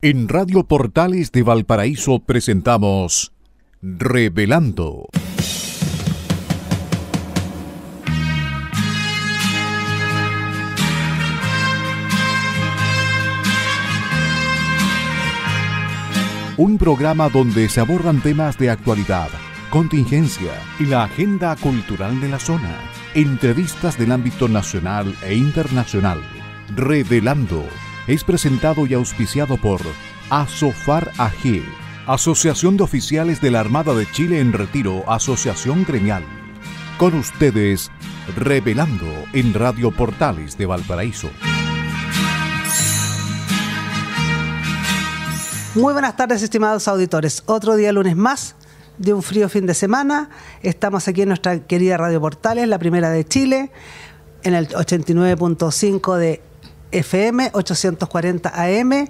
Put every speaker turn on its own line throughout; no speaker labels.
En Radio Portales de Valparaíso presentamos Revelando. Un programa donde se abordan temas de actualidad, contingencia y la agenda cultural de la zona. Entrevistas del ámbito nacional e internacional. Revelando es presentado y auspiciado por Asofar AG, Asociación de Oficiales de la Armada de Chile en Retiro, Asociación Gremial. Con ustedes, Revelando en Radio Portales de Valparaíso.
Muy buenas tardes, estimados auditores. Otro día lunes más de un frío fin de semana. Estamos aquí en nuestra querida Radio Portales, la primera de Chile, en el 89.5 de FM, 840 AM.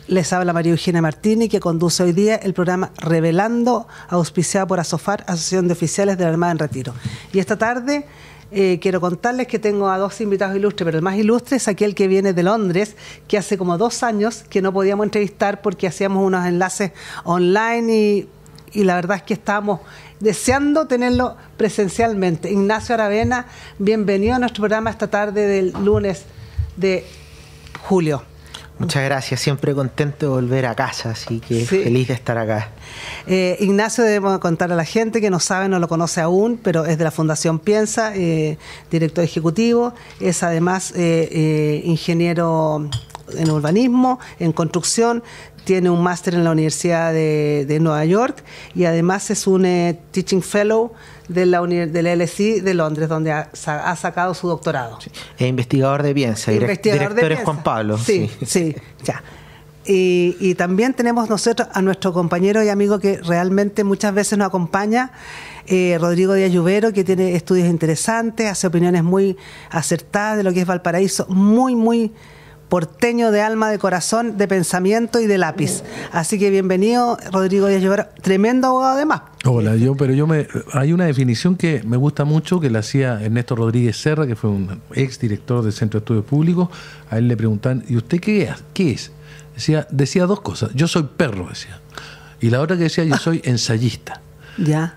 Les habla María Eugenia Martini, que conduce hoy día el programa Revelando, auspiciado por Asofar, Asociación de Oficiales de la Armada en Retiro. Y esta tarde quiero contarles que tengo a dos invitados ilustres, pero el más ilustre es aquel que viene de Londres, que hace como 2 años que no podíamos entrevistar porque hacíamos unos enlaces online y la verdad es que estábamos deseando tenerlo presencialmente. Ignacio Aravena, bienvenido a nuestro programa esta tarde del lunes de julio.
Muchas gracias, siempre contento de volver a casa, así que sí, feliz de estar acá.
Ignacio, debemos contar a la gente que no sabe, no lo conoce aún, pero es de la Fundación Piensa, director ejecutivo, es además ingeniero en urbanismo, en construcción, tiene un máster en la Universidad de Nueva York y además es un Teaching Fellow del LSI de Londres, donde ha sacado su doctorado. Sí.
Es investigador de Piensa, director es Juan Pablo.
Sí, ya. Y también tenemos nosotros a nuestro compañero y amigo que realmente muchas veces nos acompaña, Rodrigo Díaz Lluvero, que tiene estudios interesantes, hace opiniones muy acertadas de lo que es Valparaíso, muy porteño de alma, de corazón, de pensamiento y de lápiz. Así que bienvenido, Rodrigo Díaz Lluvero, tremendo abogado además.
Hola, hay una definición que me gusta mucho, que la hacía Ernesto Rodríguez Serra, que fue un ex director del Centro de Estudios Públicos. A él le preguntan, ¿y usted qué es? Decía 2 cosas. Yo soy perro, decía. Y la otra que decía, yo soy ensayista.
Ya.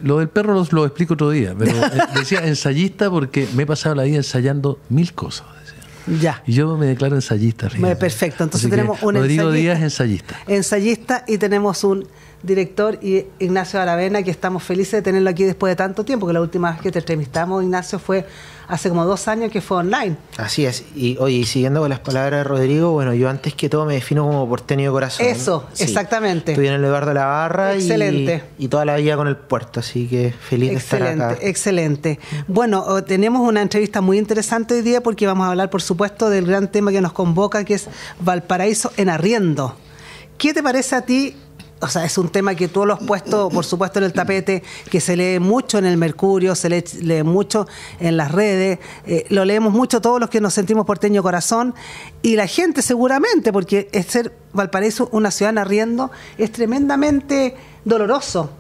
Lo del perro lo explico otro día, pero decía ensayista porque me he pasado la vida ensayando 1000 cosas.
Ya.
Y yo me declaro ensayista.
Perfecto, entonces
así
tenemos un
Rodrigo Díaz ensayista.
Ensayista, y tenemos un director, y Ignacio Aravena, que estamos felices de tenerlo aquí después de tanto tiempo, que la última vez que te entrevistamos, Ignacio, fue hace como 2 años, que fue online.
Así es. Y oye, siguiendo con las palabras de Rodrigo, bueno, yo antes que todo me defino como porteño de corazón.
Eso,
¿no? Sí.
Exactamente.
Estoy en el Eduardo Lavarra y toda la vida con el puerto, así que feliz de estar acá.
Excelente. Bueno, tenemos una entrevista muy interesante hoy día porque vamos a hablar, por supuesto, del gran tema que nos convoca, que es Valparaíso en arriendo. ¿Qué te parece a ti? O sea, es un tema que tú lo has puesto, por supuesto, en el tapete, que se lee mucho en el Mercurio, se lee mucho en las redes, lo leemos mucho todos los que nos sentimos porteño corazón, y la gente seguramente, porque es ser Valparaíso una ciudad en arriendo, es tremendamente doloroso.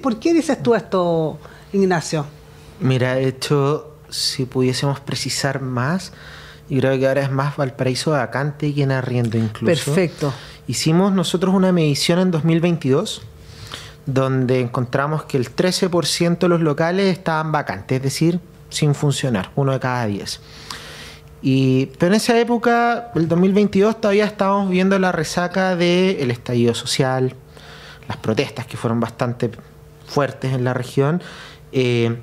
¿Por qué dices tú esto, Ignacio?
Mira, de hecho, si pudiésemos precisar más, yo creo que ahora es más Valparaíso vacante que en arriendo incluso.
Perfecto.
Hicimos nosotros una medición en 2022 donde encontramos que el 13% de los locales estaban vacantes, es decir, sin funcionar, 1 de cada 10. Pero en esa época, el 2022, todavía estábamos viendo la resaca del estallido social, las protestas que fueron bastante fuertes en la región,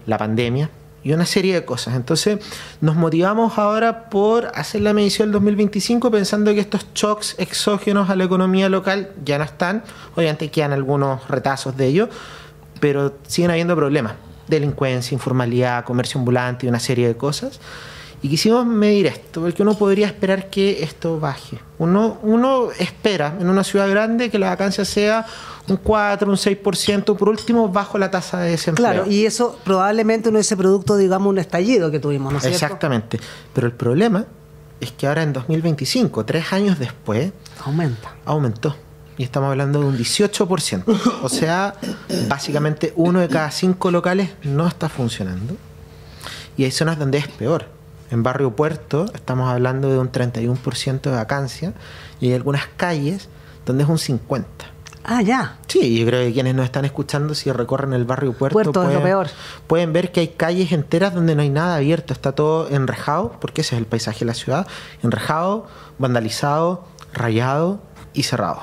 la pandemia y una serie de cosas. Entonces nos motivamos ahora por hacer la medición del 2025 pensando que estos shocks exógenos a la economía local ya no están. Obviamente quedan algunos retazos de ello, pero siguen habiendo problemas. Delincuencia, informalidad, comercio ambulante y una serie de cosas. Y quisimos medir esto, porque uno podría esperar que esto baje. Uno espera en una ciudad grande que la vacancia sea un 4, un 6%, por último, bajo la tasa de desempleo.
Claro, y eso probablemente no es ese producto, digamos, un estallido que tuvimos, ¿no es cierto?
Exactamente. Pero el problema es que ahora en 2025, 3 años después, aumentó. Y estamos hablando de un 18%. O sea, básicamente 1 de cada 5 locales no está funcionando. Y hay zonas donde es peor. En Barrio Puerto estamos hablando de un 31% de vacancia y hay algunas calles donde es un 50%.
Ah, ya.
Sí, yo creo que quienes nos están escuchando, si recorren el Barrio Puerto,
Es lo peor.
Pueden ver que hay calles enteras donde no hay nada abierto, está todo enrejado, porque ese es el paisaje de la ciudad, enrejado, vandalizado, rayado y cerrado.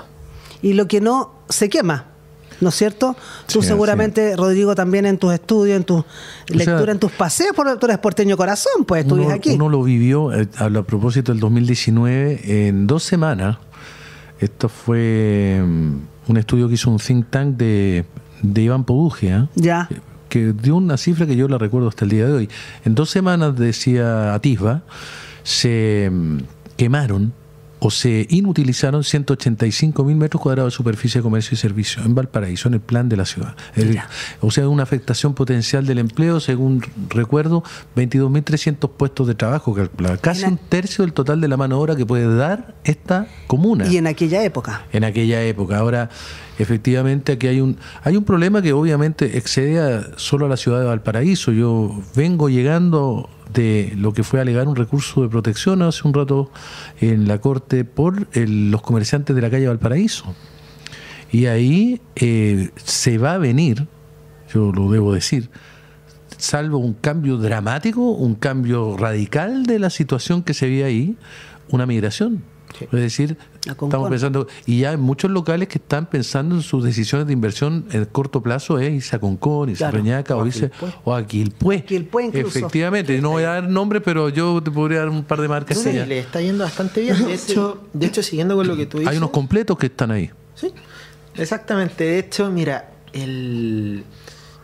Y lo que no se quema, ¿no es cierto? Tú
Sí,
seguramente, Rodrigo, también en tus estudios, en tu lectura, en tus paseos, porque tú eres porteño corazón, pues tú vives aquí.
Uno lo vivió, a propósito del 2019, en 2 semanas. Esto fue un estudio que hizo un think tank de Iván Podugia,
Ya.
que dio una cifra que yo la recuerdo hasta el día de hoy. En 2 semanas, decía Atisba, se quemaron o se inutilizaron 185.000 metros cuadrados de superficie de comercio y servicio en Valparaíso, en el plan de la ciudad. O sea, una afectación potencial del empleo, según recuerdo, 22.300 puestos de trabajo, calculada, casi un tercio del total de la mano de obra que puede dar esta comuna.
Y en aquella época.
En aquella época. Ahora, efectivamente, aquí hay un problema que obviamente excede solo a la ciudad de Valparaíso. Yo vengo llegando de lo que fue alegar un recurso de protección hace un rato en la Corte por los comerciantes de la calle Valparaíso. Y ahí se va a venir, yo lo debo decir, salvo un cambio dramático, un cambio radical de la situación que se veía ahí, una migración. Sí. Es decir, estamos pensando, y ya hay muchos locales que están pensando en sus decisiones de inversión en corto plazo, irse a Concón, irse a Reñaca o a Quilpué.
Incluso.
Efectivamente, no voy a dar nombres, pero yo te podría dar un par de marcas.
Sí, le está yendo bastante bien. De hecho, siguiendo con lo que tú dices,
hay unos completos que están ahí.
Sí, exactamente. De hecho, mira,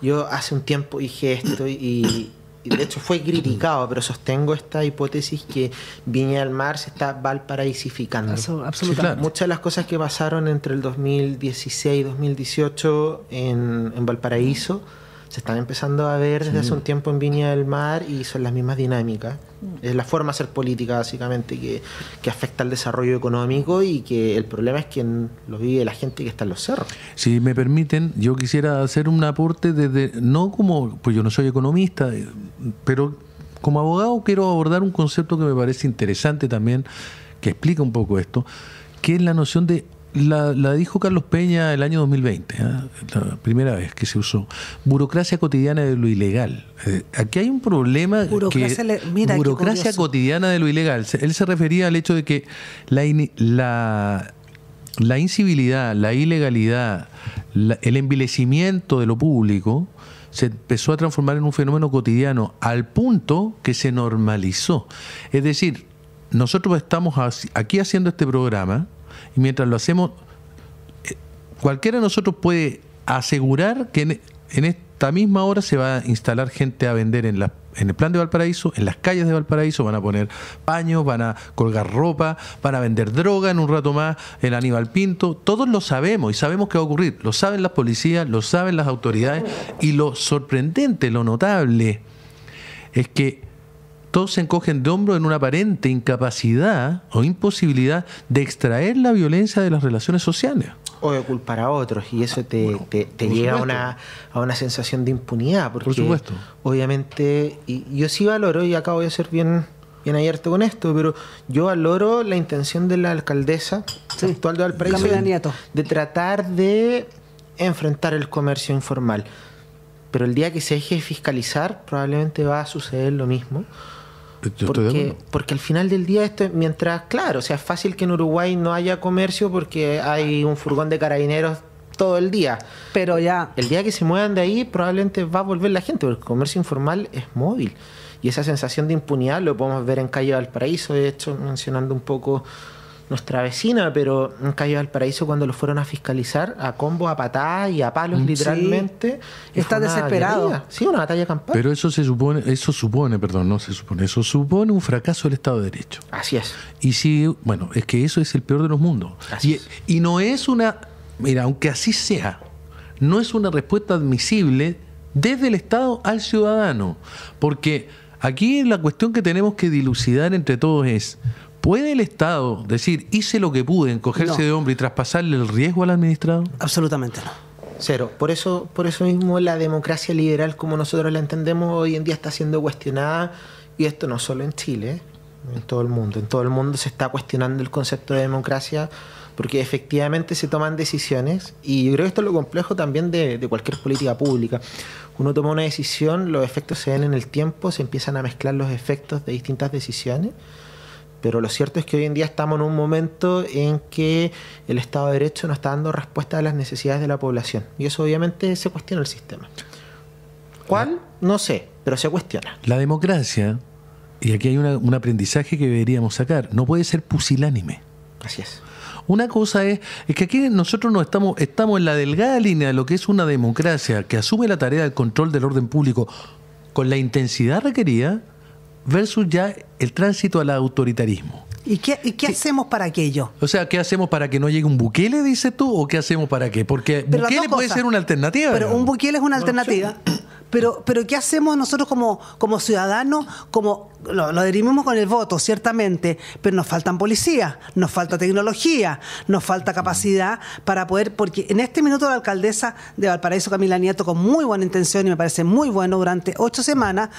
yo hace un tiempo dije esto y de hecho fue criticado, pero sostengo esta hipótesis que Viña del Mar se está valparaisificando.
Absolutamente.
Sí, claro.
Muchas de las cosas que pasaron entre el 2016 y 2018 en Valparaíso se están empezando a ver desde hace un tiempo en Viña del Mar y son las mismas dinámicas. Es la forma de hacer política, básicamente, que afecta al desarrollo económico y que el problema es que lo vive la gente que está en los cerros.
Si me permiten, yo quisiera hacer un aporte desde, no como, pues yo no soy economista, pero como abogado quiero abordar un concepto que me parece interesante también, que explica un poco esto, que es la noción de, la dijo Carlos Peña el año 2020, la primera vez que se usó, burocracia cotidiana de lo ilegal. Aquí hay un problema, burocracia cotidiana de lo ilegal. Él se refería al hecho de que la incivilidad, la ilegalidad, el envilecimiento de lo público se empezó a transformar en un fenómeno cotidiano al punto que se normalizó. Es decir, nosotros estamos aquí haciendo este programa y mientras lo hacemos, cualquiera de nosotros puede asegurar que en esta misma hora se va a instalar gente a vender en el plan de Valparaíso, en las calles de Valparaíso, van a poner paños, van a colgar ropa, van a vender droga en un rato más, en Aníbal Pinto. Todos lo sabemos y sabemos qué va a ocurrir. Lo saben las policías, lo saben las autoridades, y lo sorprendente, lo notable, es que todos se encogen de hombro en una aparente incapacidad o imposibilidad de extraer la violencia de las relaciones sociales.
O de culpar a otros, y eso te llega a una sensación de impunidad, porque
por supuesto,
obviamente, y yo sí valoro, y acá voy a ser bien abierto con esto, pero yo valoro la intención de la alcaldesa actual de Valparaíso de tratar de enfrentar el comercio informal, pero el día que se deje de fiscalizar probablemente va a suceder lo mismo. Porque al final del día esto, mientras, claro, o sea, es fácil que en Uruguay no haya comercio porque hay un furgón de carabineros todo el día, pero ya el día que se muevan de ahí probablemente va a volver la gente, porque el comercio informal es móvil y esa sensación de impunidad lo podemos ver en Calle Valparaíso, de hecho, mencionando un poco nuestra vecina, pero en Calle Valparaíso, cuando lo fueron a fiscalizar a combo, a patadas y a palos, literalmente,
está desesperado.
Guerrilla. Sí, una batalla campal.
Pero eso supone un fracaso del Estado de Derecho.
Así es.
Y sí, bueno, es que eso es el peor de los mundos. Y no es mira, aunque así sea, no es una respuesta admisible desde el Estado al ciudadano, porque aquí la cuestión que tenemos que dilucidar entre todos es: ¿puede el Estado decir, hice lo que pude, encogerse de hombro y traspasarle el riesgo al administrado?
Absolutamente no.
Cero. Por eso mismo la democracia liberal, como nosotros la entendemos, hoy en día está siendo cuestionada Y esto no solo en Chile, en todo el mundo. En todo el mundo se está cuestionando el concepto de democracia porque efectivamente se toman decisiones, y yo creo que esto es lo complejo también de cualquier política pública. Uno toma una decisión, los efectos se ven en el tiempo, se empiezan a mezclar los efectos de distintas decisiones, pero lo cierto es que hoy en día estamos en un momento en que el Estado de Derecho no está dando respuesta a las necesidades de la población, y eso obviamente se cuestiona el sistema. ¿Cuál? No sé, pero se cuestiona.
La democracia, y aquí hay un aprendizaje que deberíamos sacar, no puede ser pusilánime.
Así es.
Una cosa es que aquí nosotros no estamos en la delgada línea de lo que es una democracia que asume la tarea del control del orden público con la intensidad requerida versus ya el tránsito al autoritarismo.
¿Y qué hacemos para aquello?
O sea, ¿qué hacemos para que no llegue un Bukele, dices tú, o qué hacemos para qué? Porque
Pero
Bukele puede ser una alternativa.
Pero un Bukele es una alternativa. Pero ¿qué hacemos nosotros como ciudadanos? Lo dirimimos con el voto, ciertamente, pero nos faltan policías, nos falta tecnología, nos falta capacidad para poder, porque en este minuto la alcaldesa de Valparaíso, Camila Nieto, con muy buena intención y me parece muy bueno, durante 8 semanas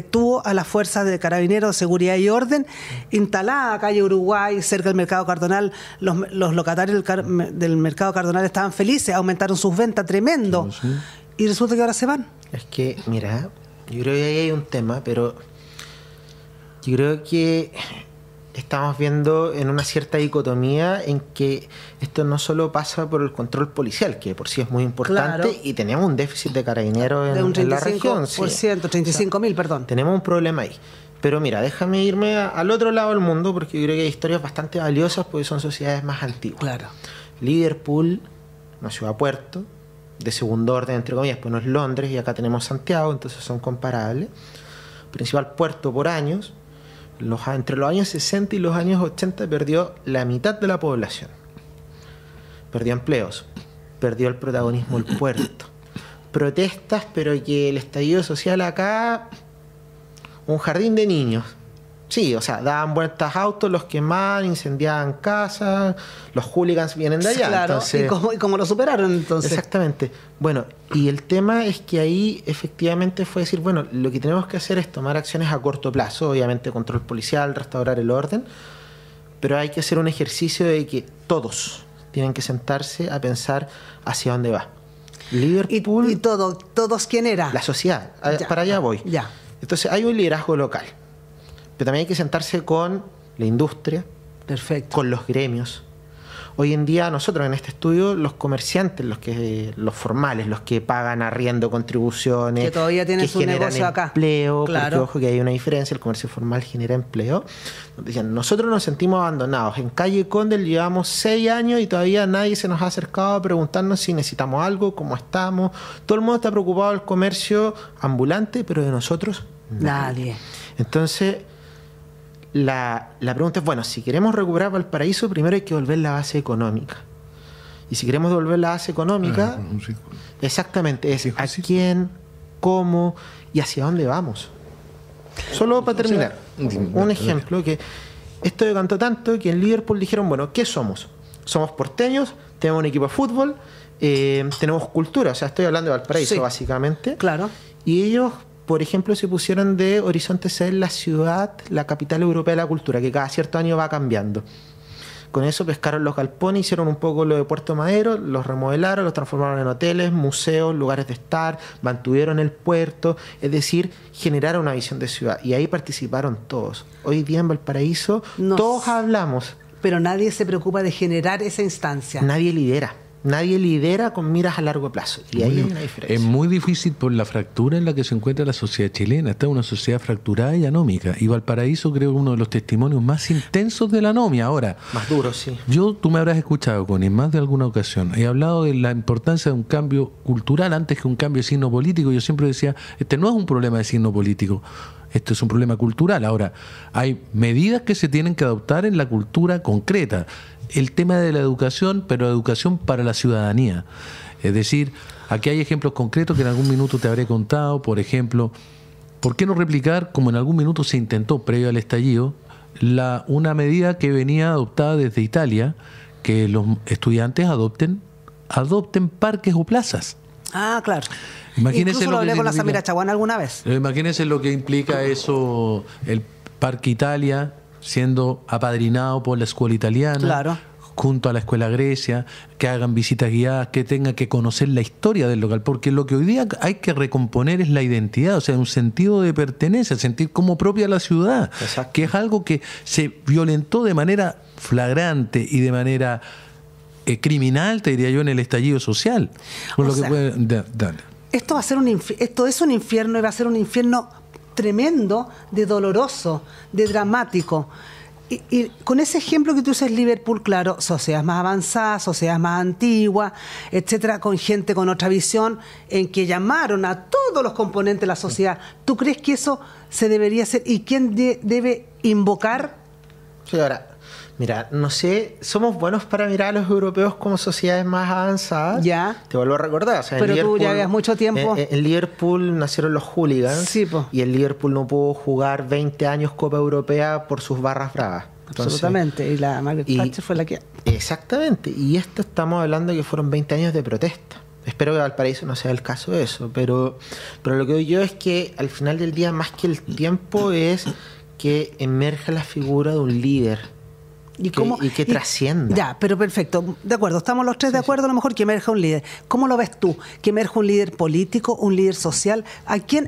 tuvo a las fuerzas de Carabineros de Seguridad y Orden instalada calle Uruguay, cerca del Mercado Cardonal. Los locatarios del Mercado Cardonal estaban felices, aumentaron sus ventas tremendo. Sí. Y resulta que ahora se van.
Es que, mira, yo creo que ahí hay un tema, pero yo creo que estamos viendo en una cierta dicotomía en que esto no solo pasa por el control policial, que por sí es muy importante, claro, y tenemos un déficit de carabineros en la región.
Sí. 35.000, perdón.
Tenemos un problema ahí. Pero mira, déjame irme al otro lado del mundo, porque yo creo que hay historias bastante valiosas, porque son sociedades más antiguas.
Claro.
Liverpool, una ciudad-puerto, de segundo orden, entre comillas, pues no es Londres, y acá tenemos Santiago, entonces son comparables. Principal puerto por años, entre los años 60 y los años 80 perdió la mitad de la población. Perdió empleos, perdió el protagonismo del puerto. Protestas, pero que el estallido social acá, un jardín de niños. Sí, o sea, daban vueltas autos, los quemaban, incendiaban casas, los hooligans vienen de allá.
Claro,
entonces,
¿y cómo lo superaron entonces?
Exactamente. Bueno, y el tema es que ahí efectivamente fue decir, bueno, lo que tenemos que hacer es tomar acciones a corto plazo, obviamente control policial, restaurar el orden, pero hay que hacer un ejercicio de que todos tienen que sentarse a pensar hacia dónde va. Liverpool...
¿Y todos quién era?
La sociedad. Ya, para allá voy.
Ya.
Entonces hay un liderazgo local. Pero también hay que sentarse con la industria,
perfecto,
con los gremios. Hoy en día nosotros en este estudio, los comerciantes, los formales, los que pagan arriendo, contribuciones,
que todavía tienen su negocio acá,
empleo,
claro,
porque ojo que hay una diferencia, el comercio formal genera empleo. Decían, nosotros nos sentimos abandonados. En Calle Condel llevamos 6 años y todavía nadie se nos ha acercado a preguntarnos si necesitamos algo, cómo estamos. Todo el mundo está preocupado del comercio ambulante, pero de nosotros nadie. Entonces... La pregunta es, bueno, si queremos recuperar Valparaíso, primero hay que volver la base económica. Y si queremos devolver la base económica, exactamente, es a quién, cómo y hacia dónde vamos. Solo para terminar, un ejemplo, que esto decantó tanto que en Liverpool dijeron, bueno, ¿qué somos? Somos porteños, tenemos un equipo de fútbol, tenemos cultura, o sea, estoy hablando de Valparaíso, sí, básicamente.
Claro.
Y ellos... por ejemplo, se pusieron de horizonte ser la ciudad, la capital europea de la cultura, que cada cierto año va cambiando. Con eso pescaron los galpones, hicieron un poco lo de Puerto Madero, los remodelaron, los transformaron en hoteles, museos, lugares de estar, mantuvieron el puerto, es decir, generaron una visión de ciudad. Y ahí participaron todos. Hoy día en Valparaíso todos hablamos.
Pero nadie se preocupa de generar esa instancia.
Nadie lidera. Nadie lidera con miras a largo plazo. Y ahí hay una diferencia.
Es muy difícil por la fractura en la que se encuentra la sociedad chilena. Esta es una sociedad fracturada y anómica. Y Valparaíso creo que es uno de los testimonios más intensos de la anomia. Ahora,
más duro, sí.
Tú me habrás escuchado, Connie, en más de alguna ocasión. He hablado de la importancia de un cambio cultural antes que un cambio de signo político. Yo siempre decía, este no es un problema de signo político. Esto es un problema cultural. Ahora, hay medidas que se tienen que adoptar en la cultura concreta. El tema de la educación, pero educación para la ciudadanía. Es decir, aquí hay ejemplos concretos que en algún minuto te habré contado. Por ejemplo, ¿por qué no replicar, como en algún minuto se intentó previo al estallido, una medida que venía adoptada desde Italia, que los estudiantes adopten parques o plazas?
Ah, claro.
Imagínense
Incluso lo hablé con la
significa-
Samira Chaguán alguna vez.
Imagínense lo que implica eso, el Parque Italia siendo apadrinado por la escuela italiana,
Claro.
junto a la escuela Grecia, que hagan visitas guiadas, que tengan que conocer la historia del local, porque lo que hoy día hay que recomponer es la identidad, o sea, un sentido de pertenencia, sentir como propia la ciudad,
Exacto.
que es algo que se violentó de manera flagrante y de manera criminal, te diría yo, en el estallido social. Por
O
lo que
sea,
dale.
Esto va a ser esto es un infierno y va a ser un infierno tremendo, de doloroso, de dramático. Y con ese ejemplo que tú dices, Liverpool, claro, sociedades más avanzadas, sociedades más antiguas, etcétera, con gente con otra visión, en que llamaron a todos los componentes de la sociedad. ¿Tú crees que eso se debería hacer? ¿Y quién debe invocar?
Sí, ahora, mira, no sé, somos buenos para mirar a los europeos como sociedades más avanzadas.
Ya.
Te vuelvo a recordar. O sea,
Pero tú ya llevas mucho tiempo.
En Liverpool nacieron los hooligans.
Sí, po.
Y el Liverpool no pudo jugar 20 años Copa Europea por sus barras bravas. Entonces,
Absolutamente. Y la Margaret Thatcher fue la que...
Exactamente. Y esto estamos hablando de que fueron 20 años de protesta. Espero que Valparaíso no sea el caso de eso. Pero lo que digo yo es que al final del día, más que el tiempo, es que emerja la figura de un líder. Y que trascienda.
Ya, pero perfecto. De acuerdo, estamos los tres de acuerdo, a lo mejor que emerja un líder. ¿Cómo lo ves tú? ¿Que emerja un líder político, un líder social? ¿A quién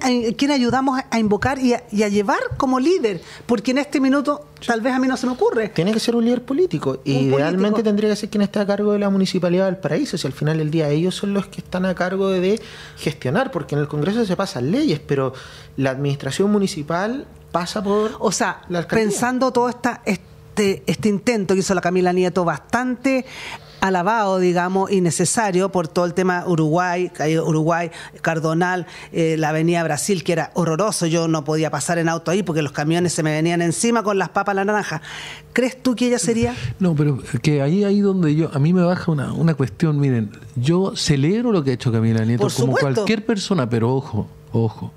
ayudamos a invocar y a llevar como líder? Porque en este minuto tal vez a mí no se me ocurre.
Tiene que ser un líder político. Idealmente
político.
tendría que ser quien esté a cargo de la Municipalidad de Valparaíso. Si al final del día ellos son los que están a cargo de gestionar, porque en el Congreso se pasan leyes, pero la administración municipal pasa por
O sea,
la alcaldía.
pensando todo este intento que hizo la Camila Nieto, bastante alabado, digamos, y necesario por todo el tema Uruguay, Cardonal, la avenida Brasil, que era horroroso. Yo no podía pasar en auto ahí porque los camiones se me venían encima con las papas a la naranja. ¿Crees tú que ella sería?
No, pero que ahí donde a mí me baja una cuestión. Miren, yo celebro lo que ha hecho Camila Nieto
Por
como
supuesto.
cualquier persona, pero ojo.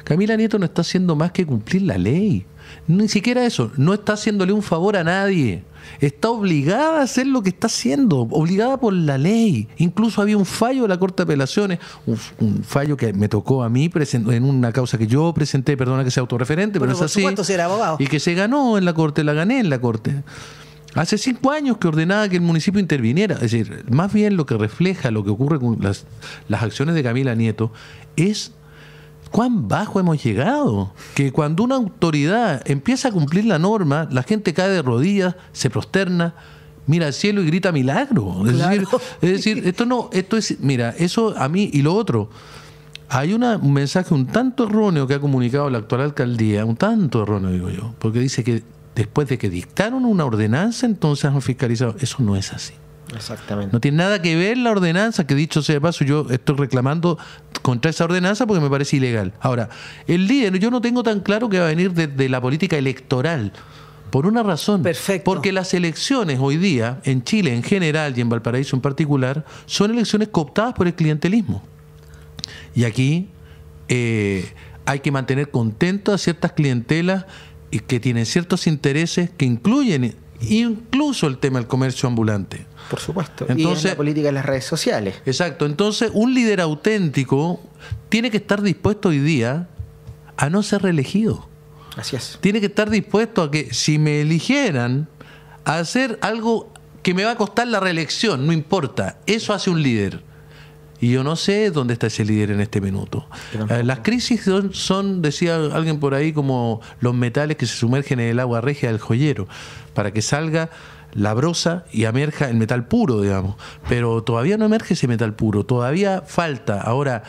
Camila Nieto no está haciendo más que cumplir la ley. Ni siquiera eso, no está haciéndole un favor a nadie. Está obligada a hacer lo que está haciendo, obligada por la ley. Incluso había un fallo de la Corte de Apelaciones, un fallo que me tocó a mí en una causa que yo presenté, perdona que sea autorreferente, pero
Bueno,
es
por
así.
supuesto, si era abogado.
Y que se ganó en la Corte, la gané en la Corte. Hace 5 años que ordenaba que el municipio interviniera. Es decir, más bien lo que refleja lo que ocurre con las acciones de Camila Nieto es cuán bajo hemos llegado, que cuando una autoridad empieza a cumplir la norma, la gente cae de rodillas, se prosterna, mira al cielo y grita milagro.
Claro.
Es decir, esto es, mira, eso a mí, y lo otro, hay un mensaje un tanto erróneo que ha comunicado la actual alcaldía, un tanto erróneo digo yo, porque dice que después de que dictaron una ordenanza, entonces han fiscalizado. Eso no es así.
Exactamente.
No tiene nada que ver la ordenanza, que dicho sea de paso, yo estoy reclamando contra esa ordenanza porque me parece ilegal. Ahora, el líder, yo no tengo tan claro que va a venir de la política electoral, por una razón.
Perfecto.
Porque las elecciones hoy día, en Chile en general y en Valparaíso en particular, son elecciones cooptadas por el clientelismo. Y aquí hay que mantener contentos a ciertas clientelas y que tienen ciertos intereses que incluyen incluso el tema del comercio ambulante.
Por supuesto.
Entonces,
y es la política de las redes sociales.
Exacto. Entonces, un líder auténtico tiene que estar dispuesto hoy día a no ser reelegido.
Así es.
Tiene que estar dispuesto a que, si me eligieran, a hacer algo que me va a costar la reelección, no importa. Eso hace un líder. Y yo no sé dónde está ese líder en este minuto. Las crisis son, decía alguien por ahí, como los metales que se sumergen en el agua regia del joyero, para que salga la brosa y emerja el metal puro, digamos. Pero todavía no emerge ese metal puro, todavía falta. Ahora,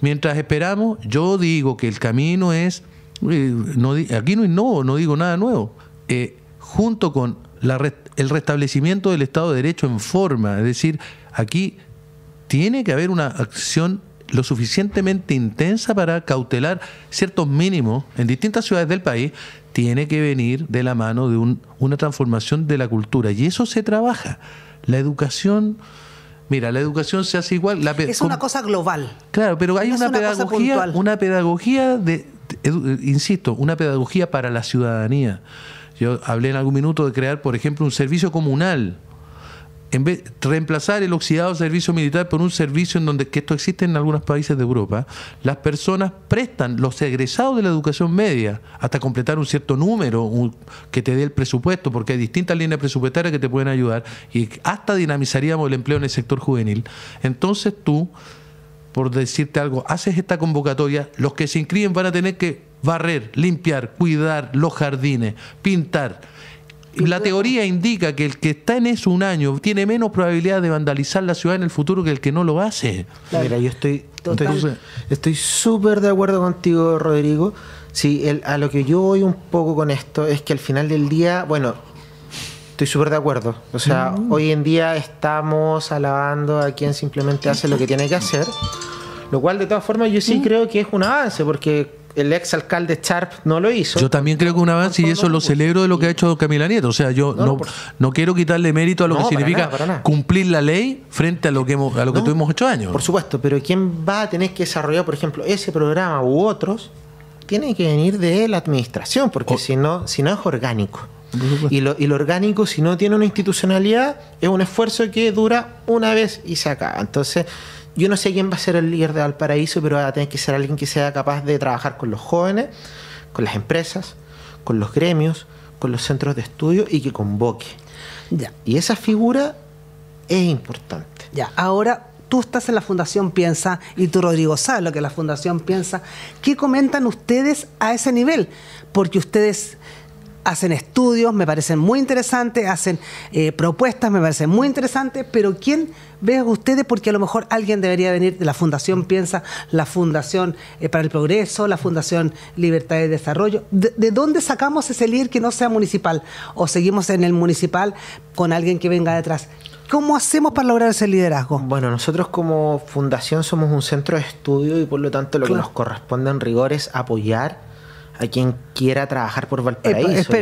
mientras esperamos, yo digo que el camino es, aquí no innovo, no digo nada nuevo, junto con el restablecimiento del Estado de Derecho en forma, es decir, aquí tiene que haber una acción lo suficientemente intensa para cautelar ciertos mínimos en distintas ciudades del país. Tiene que venir de la mano de una transformación de la cultura, y eso se trabaja. La educación, mira, la educación se hace igual.
Es una cosa global.
Claro, pero hay
No es
una
cosa puntual.
pedagogía insisto, una pedagogía para la ciudadanía. Yo hablé en algún minuto de crear, por ejemplo, un servicio comunal en vez de reemplazar el oxidado servicio militar por un servicio en donde, que esto existe en algunos países de Europa, las personas prestan, los egresados de la educación media, hasta completar un cierto número que te dé el presupuesto, porque hay distintas líneas presupuestarias que te pueden ayudar, y hasta dinamizaríamos el empleo en el sector juvenil. Entonces tú, por decirte algo, haces esta convocatoria, los que se inscriben van a tener que barrer, limpiar, cuidar los jardines, pintar. La teoría indica que el que está en eso un año tiene menos probabilidad de vandalizar la ciudad en el futuro que el que no lo hace.
Mira, yo estoy súper de acuerdo contigo, Rodrigo. Sí, a lo que yo voy un poco con esto es que al final del día, bueno, estoy súper de acuerdo. O sea, hoy en día estamos alabando a quien simplemente hace lo que tiene que hacer, lo cual de todas formas yo sí creo que es un avance, porque el ex alcalde Sharp no lo hizo.
Yo también creo que un avance, y eso lo celebro de lo que ha hecho Camila Nieto. O sea, yo no quiero quitarle mérito a lo que significa cumplir la ley frente a lo que tuvimos 8 años. Por
supuesto, pero quien va a tener que desarrollar, por ejemplo, ese programa u otros, tiene que venir de la administración, porque si no es orgánico. Y lo orgánico, si no tiene una institucionalidad, es un esfuerzo que dura una vez y se acaba. Entonces, yo no sé quién va a ser el líder de Valparaíso, pero va a tener que ser alguien que sea capaz de trabajar con los jóvenes, con las empresas, con los gremios, con los centros de estudio, y que convoque.
Ya.
Y esa figura es importante.
Ya, ahora tú estás en la Fundación Piensa, y tú, Rodrigo, sabes lo que es la Fundación Piensa. ¿Qué comentan ustedes a ese nivel? Porque ustedes hacen estudios, me parecen muy interesantes, hacen propuestas, me parecen muy interesantes, pero ¿quién ve ustedes? Porque a lo mejor alguien debería venir de la Fundación Piensa, la Fundación para el Progreso, la Fundación Libertad y Desarrollo. ¿De dónde sacamos ese líder que no sea municipal? ¿O seguimos en el municipal con alguien que venga detrás? ¿Cómo hacemos para lograr ese liderazgo?
Bueno, nosotros como fundación somos un centro de estudio, y por lo tanto lo que nos corresponde en rigor es apoyar a quien quiera trabajar por Valparaíso.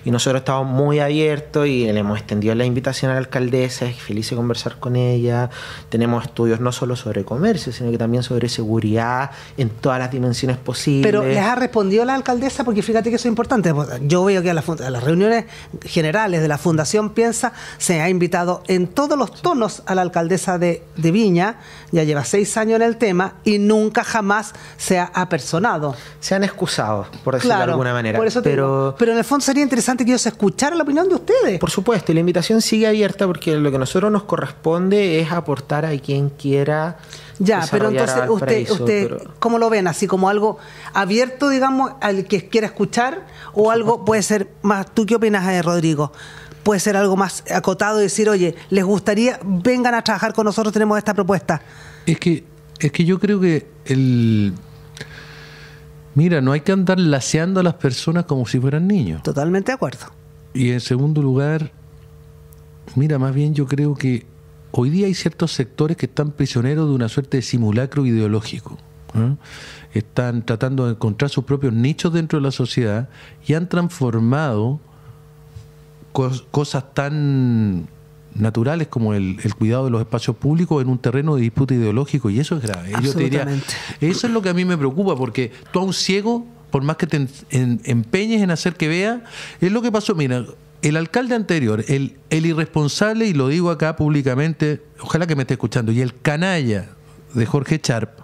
Y nosotros estamos muy abiertos y le hemos extendido la invitación a la alcaldesa. Es feliz de conversar con ella. Tenemos estudios no solo sobre comercio, sino que también sobre seguridad en todas las dimensiones posibles.
Pero ¿les ha respondido la alcaldesa? Porque fíjate que eso es importante. Yo veo que a las reuniones generales de la Fundación Piensa se ha invitado en todos los tonos a la alcaldesa de Viña. Ya lleva 6 años en el tema y nunca jamás se ha apersonado.
Se han excusado, por decirlo de alguna manera.
Por eso pero en el fondo sería interesante que ellos escucharan la opinión de ustedes.
Por supuesto, y la invitación sigue abierta, porque lo que a nosotros nos corresponde es aportar a quien quiera.
Ya, pero entonces usted ¿cómo lo ven? ¿Así como algo abierto, digamos, al que quiera escuchar? ¿O algo puede ser más? ¿Tú qué opinas, Rodrigo? ¿Puede ser algo más acotado y decir, oye, les gustaría, vengan a trabajar con nosotros, tenemos esta propuesta?
Es que yo creo que mira, no hay que andar laceando a las personas como si fueran niños.
Totalmente de acuerdo.
Y en segundo lugar, mira, más bien yo creo que hoy día hay ciertos sectores que están prisioneros de una suerte de simulacro ideológico. Están tratando de encontrar sus propios nichos dentro de la sociedad y han transformado cosas tan naturales como el cuidado de los espacios públicos en un terreno de disputa ideológico, y eso es grave. Yo te diría, eso es lo que a mí me preocupa, porque tú a un ciego, por más que te empeñes en hacer que vea, es lo que pasó. Mira, el alcalde anterior, el irresponsable, y lo digo acá públicamente, ojalá que me esté escuchando, y el canalla de Jorge Sharp,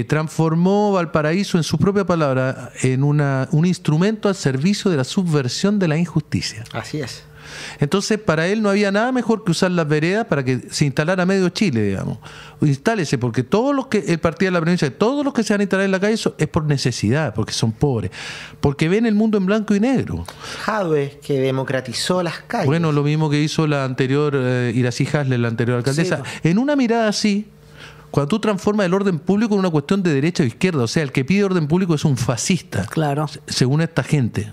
transformó Valparaíso, en su propia palabra, en un instrumento al servicio de la subversión de la injusticia.
Así es.
Entonces, para él no había nada mejor que usar las veredas para que se instalara medio Chile, digamos. Instálese, porque todos los que, el partido de la provincia, todos los que se van a instalar en la calle, eso es por necesidad, porque son pobres, porque ven el mundo en blanco y negro.
Jadwe, que democratizó las calles.
Bueno, lo mismo que hizo la anterior, Iracy Hasler, la anterior alcaldesa. Sí, en una mirada así, cuando tú transformas el orden público en una cuestión de derecha o izquierda, o sea, el que pide orden público es un fascista,
claro,
según esta gente.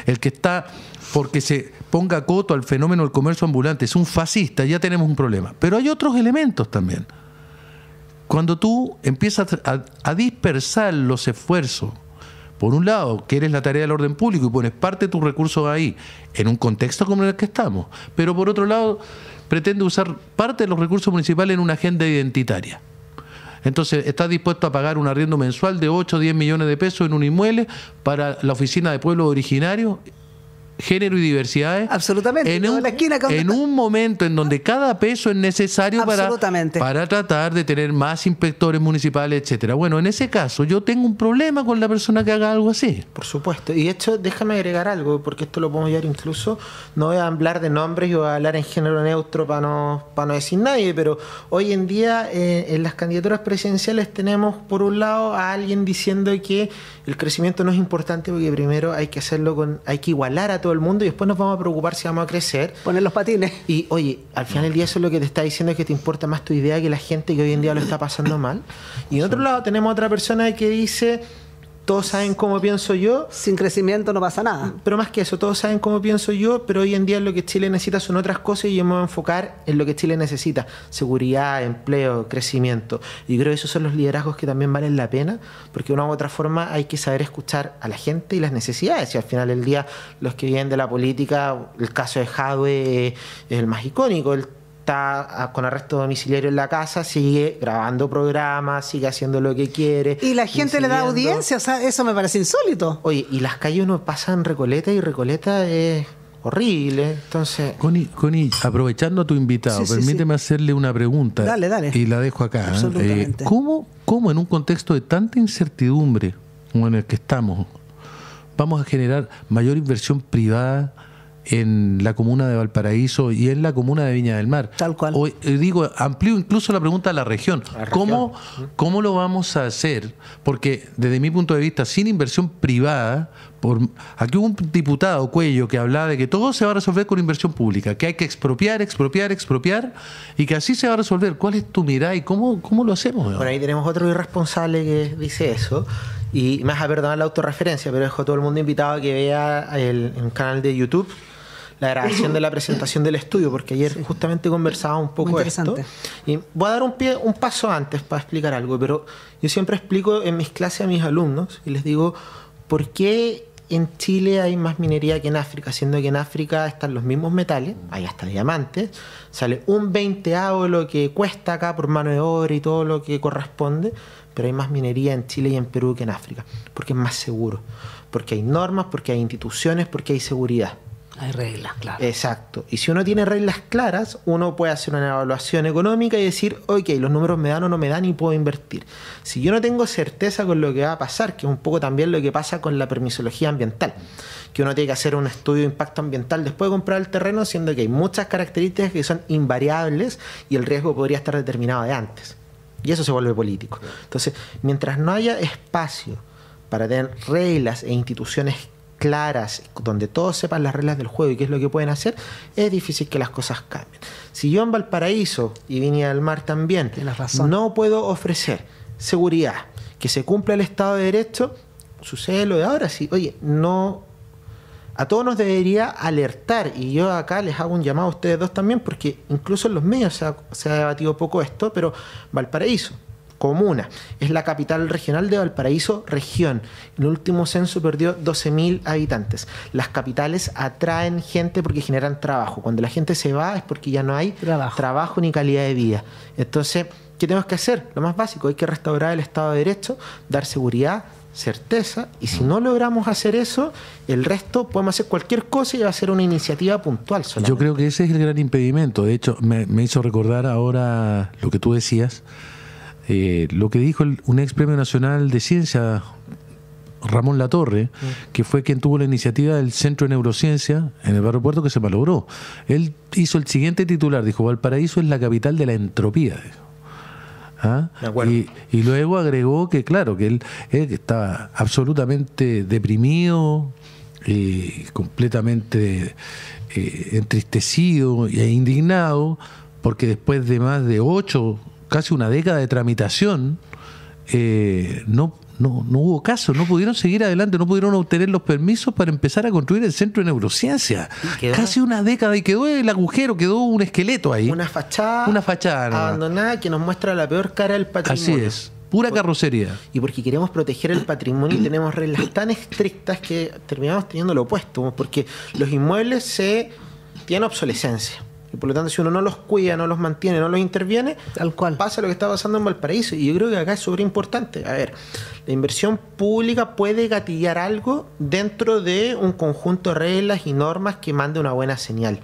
El que está porque se ponga coto al fenómeno del comercio ambulante es un fascista, ya tenemos un problema. Pero hay otros elementos también. Cuando tú empiezas a dispersar los esfuerzos, por un lado, que eres la tarea del orden público y pones parte de tus recursos ahí, en un contexto como en el que estamos, pero por otro lado, pretende usar parte de los recursos municipales en una agenda identitaria. Entonces, estás dispuesto a pagar un arriendo mensual de 8 o 10 millones de pesos en un inmueble para la oficina de pueblos originarios, género y diversidades.
Absolutamente.
En un momento en donde cada peso es necesario para tratar de tener más inspectores municipales, etcétera. Bueno, en ese caso yo tengo un problema con la persona que haga algo así.
Por supuesto. Y de hecho, déjame agregar algo, porque esto lo podemos llevar incluso, no voy a hablar de nombres, yo voy a hablar en género neutro para no decir nadie, pero hoy en día en las candidaturas presidenciales tenemos por un lado a alguien diciendo que el crecimiento no es importante porque primero hay que hacerlo hay que igualar a todo el mundo y después nos vamos a preocupar si vamos a crecer.
Poner los patines.
Y oye, al final del día eso es lo que te está diciendo, es que te importa más tu idea que la gente que hoy en día lo está pasando mal. Y en otro lado tenemos otra persona que dice, todos saben cómo pienso yo.
Sin crecimiento no pasa nada.
Pero más que eso, todos saben cómo pienso yo, pero hoy en día lo que Chile necesita son otras cosas y yo me voy a enfocar en lo que Chile necesita. Seguridad, empleo, crecimiento. Y creo que esos son los liderazgos que también valen la pena, porque de una u otra forma hay que saber escuchar a la gente y las necesidades. Y al final del día, los que vienen de la política, el caso de Jadwe es el más icónico. Él está con arresto domiciliario en la casa, sigue grabando programas, sigue haciendo lo que quiere.
Y la gente le da audiencia, o sea, eso me parece insólito.
Oye, y las calles uno pasa en Recoleta y Recoleta es horrible, entonces...
Connie, aprovechando a tu invitado, permíteme hacerle una pregunta.
Dale.
Y la dejo acá.
Absolutamente.
¿Cómo en un contexto de tanta incertidumbre como en el que estamos, vamos a generar mayor inversión privada en la comuna de Valparaíso y en la comuna de Viña del Mar?
Tal cual.
Hoy, amplío incluso la pregunta a la región. ¿Cómo lo vamos a hacer? Porque desde mi punto de vista, sin inversión privada, aquí hubo un diputado, Cuello, que hablaba de que todo se va a resolver con inversión pública, que hay que expropiar, y que así se va a resolver. ¿Cuál es tu mirada y cómo lo hacemos?
Bueno, ahí tenemos otro irresponsable que dice eso. Y me vas a perdonar la autorreferencia, pero dejo a todo el mundo invitado a que vea en el canal de YouTube la grabación de la presentación del estudio, porque ayer justamente conversaba un poco esto. Y voy a dar un paso antes para explicar algo, pero yo siempre explico en mis clases a mis alumnos y les digo, ¿por qué en Chile hay más minería que en África? Siendo que en África están los mismos metales, hay hasta diamantes, sale un 20avo de lo que cuesta acá por mano de obra y todo lo que corresponde, pero hay más minería en Chile y en Perú que en África, porque es más seguro, porque hay normas, porque hay instituciones, porque hay seguridad.
Hay reglas, claro.
Exacto. Y si uno tiene reglas claras, uno puede hacer una evaluación económica y decir, ok, los números me dan o no me dan y puedo invertir. Si yo no tengo certeza con lo que va a pasar, que es un poco también lo que pasa con la permisología ambiental, que uno tiene que hacer un estudio de impacto ambiental después de comprar el terreno, siendo que hay muchas características que son invariables y el riesgo podría estar determinado de antes. Y eso se vuelve político. Entonces, mientras no haya espacio para tener reglas e instituciones claras, donde todos sepan las reglas del juego y qué es lo que pueden hacer, es difícil que las cosas cambien. Si yo en Valparaíso y Viña del Mar también no puedo ofrecer seguridad, que se cumpla el Estado de Derecho, sucede lo de ahora. Sí, oye, no, a todos nos debería alertar, y yo acá les hago un llamado a ustedes dos también, porque incluso en los medios se ha debatido poco esto, pero Valparaíso, comuna, es la capital regional de Valparaíso, región. En el último censo perdió 12.000 habitantes. Las capitales atraen gente porque generan trabajo. Cuando la gente se va es porque ya no hay trabajo ni calidad de vida. Entonces, ¿qué tenemos que hacer? Lo más básico, hay que restaurar el Estado de Derecho, dar seguridad, certeza, y si no logramos hacer eso, el resto podemos hacer cualquier cosa y va a ser una iniciativa puntual solamente.
Yo creo que ese es el gran impedimento. De hecho, me hizo recordar ahora lo que tú decías, lo que dijo un ex premio nacional de ciencia, Ramón Latorre, que fue quien tuvo la iniciativa del Centro de Neurociencia en el Barrio Puerto, que se malogró. Él hizo el siguiente titular, dijo: Valparaíso es la capital de la entropía. ¿Ah? Y luego agregó que, claro, que él estaba absolutamente deprimido, completamente entristecido e indignado, porque después de más de 8, casi una década de tramitación, no hubo caso, no pudieron seguir adelante, no pudieron obtener los permisos para empezar a construir el Centro de Neurociencia. Casi una década, y quedó el agujero, quedó un esqueleto ahí.
Una fachada abandonada que nos muestra la peor cara del patrimonio.
Así es, pura carrocería.
Y porque queremos proteger el patrimonio y tenemos reglas tan estrictas que terminamos teniendo lo opuesto, porque los inmuebles tienen obsolescencia. Y por lo tanto, si uno no los cuida, no los mantiene, no los interviene,
Tal cual.
pasa lo que está pasando en Valparaíso. Y yo creo que acá es súper importante. A ver, la inversión pública puede gatillar algo dentro de un conjunto de reglas y normas que mande una buena señal.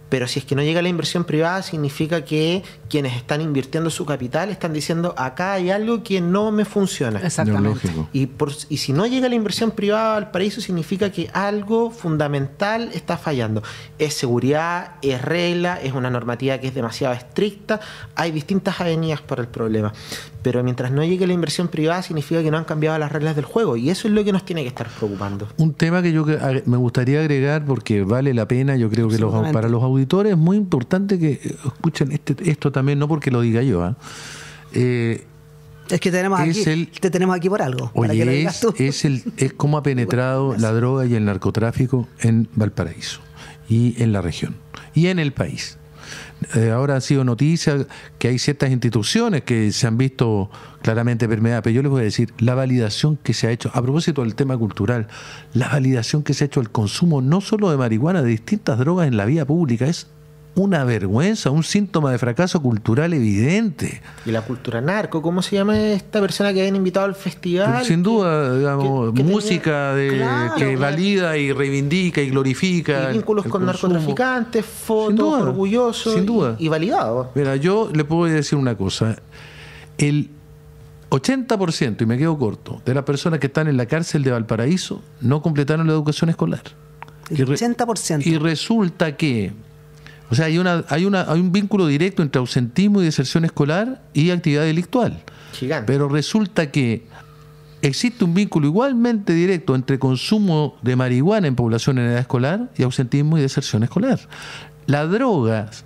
Pero si es que no llega la inversión privada, significa que quienes están invirtiendo su capital están diciendo, acá hay algo que no me funciona.
Exactamente.
Lógico.
Y si no llega la inversión privada al paraíso, significa que algo fundamental está fallando. Es seguridad, es regla, es una normativa que es demasiado estricta. Hay distintas avenidas para el problema. Pero mientras no llegue la inversión privada, significa que no han cambiado las reglas del juego. Y eso es lo que nos tiene que estar preocupando.
Un tema que yo me gustaría agregar, porque vale la pena, yo creo que para los auditores es muy importante que escuchen esto también, no porque lo diga yo.
Es que te tenemos aquí por algo. Para que lo digas tú.
Es cómo ha penetrado la droga y el narcotráfico en Valparaíso y en la región y en el país. Ahora ha sido noticia que hay ciertas instituciones que se han visto claramente permeadas, pero yo les voy a decir, la validación que se ha hecho, a propósito del tema cultural, la validación que se ha hecho del consumo no solo de marihuana, de distintas drogas en la vía pública, es una vergüenza, un síntoma de fracaso cultural evidente.
Y la cultura narco, ¿cómo se llama esta persona que habían invitado al festival?
Sin duda, digamos,
que
música que valida y reivindica y glorifica.
Y vínculos con
consumo.
narcotraficantes, fotos, orgullosos
sin duda.
Y validados.
Mira, yo le puedo decir una cosa. El 80%, y me quedo corto, de las personas que están en la cárcel de Valparaíso no completaron la educación escolar.
El 80%.
Y resulta que, o sea, hay un vínculo directo entre ausentismo y deserción escolar y actividad delictual.
Gigante.
Pero resulta que existe un vínculo igualmente directo entre consumo de marihuana en población en edad escolar y ausentismo y deserción escolar. Las drogas,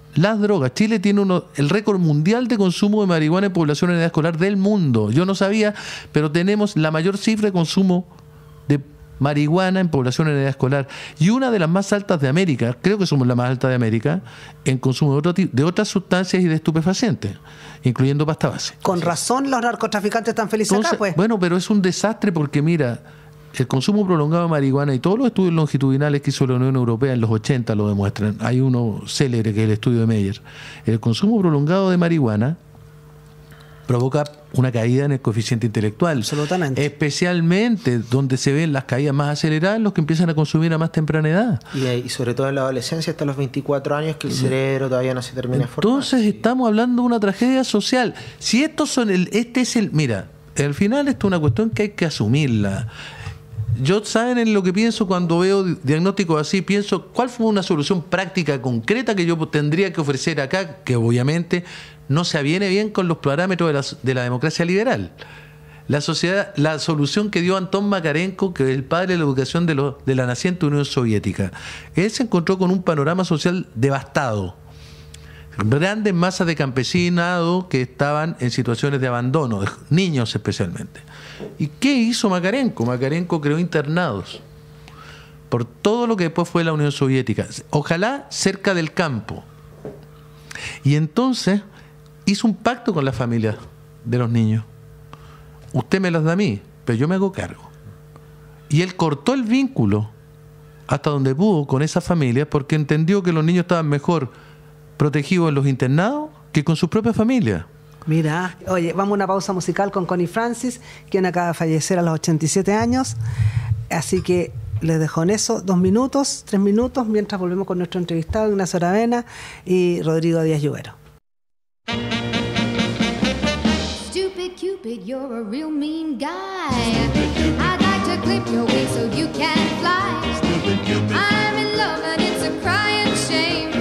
Chile tiene el récord mundial de consumo de marihuana en población en edad escolar del mundo. Yo no sabía, pero tenemos la mayor cifra de consumo de marihuana en población en edad escolar y una de las más altas de América, creo que somos la más alta de América en consumo de otras sustancias y de estupefacientes, incluyendo pasta base.
Con razón los narcotraficantes están felices acá, pues.
Bueno, pero es un desastre porque mira, el consumo prolongado de marihuana y todos los estudios longitudinales que hizo la Unión Europea en los 80 lo demuestran. Hay uno célebre que es el estudio de Meyer. El consumo prolongado de marihuana provoca una caída en el coeficiente intelectual.
Absolutamente.
Especialmente donde se ven las caídas más aceleradas, los que empiezan a consumir a más temprana edad.
Y sobre todo en la adolescencia, hasta los 24 años, que el cerebro todavía no se termina de formar.
Entonces estamos hablando de una tragedia social. Si estos son mira, al final esto es una cuestión que hay que asumirla. Yo, ¿saben en lo que pienso cuando veo diagnósticos así? Pienso, ¿cuál fue una solución práctica, concreta que yo tendría que ofrecer acá? Que obviamente no se aviene bien con los parámetros de la democracia liberal. La solución que dio Antón Makarenko, que es el padre de la educación de la naciente Unión Soviética. Él se encontró con un panorama social devastado. Grandes masas de campesinado que estaban en situaciones de abandono, de niños especialmente. ¿Y qué hizo Makarenko? Makarenko creó internados por todo lo que después fue la Unión Soviética, ojalá cerca del campo. Y entonces hizo un pacto con la familia de los niños. Usted me las da a mí, pero yo me hago cargo. Y él cortó el vínculo hasta donde pudo con esas familias porque entendió que los niños estaban mejor protegidos en los internados que con sus propias familias.
Mira, oye, vamos a una pausa musical con Connie Francis, quien acaba de fallecer a los 87 años. Así que les dejo en eso 2 minutos, 3 minutos, mientras volvemos con nuestro entrevistado Ignacio Aravena y Rodrigo Díaz Lluero.
Stupid Cupid, you're a real mean guy. I'd like to clip your wings so you can fly. I'm in love and it's a crying shame.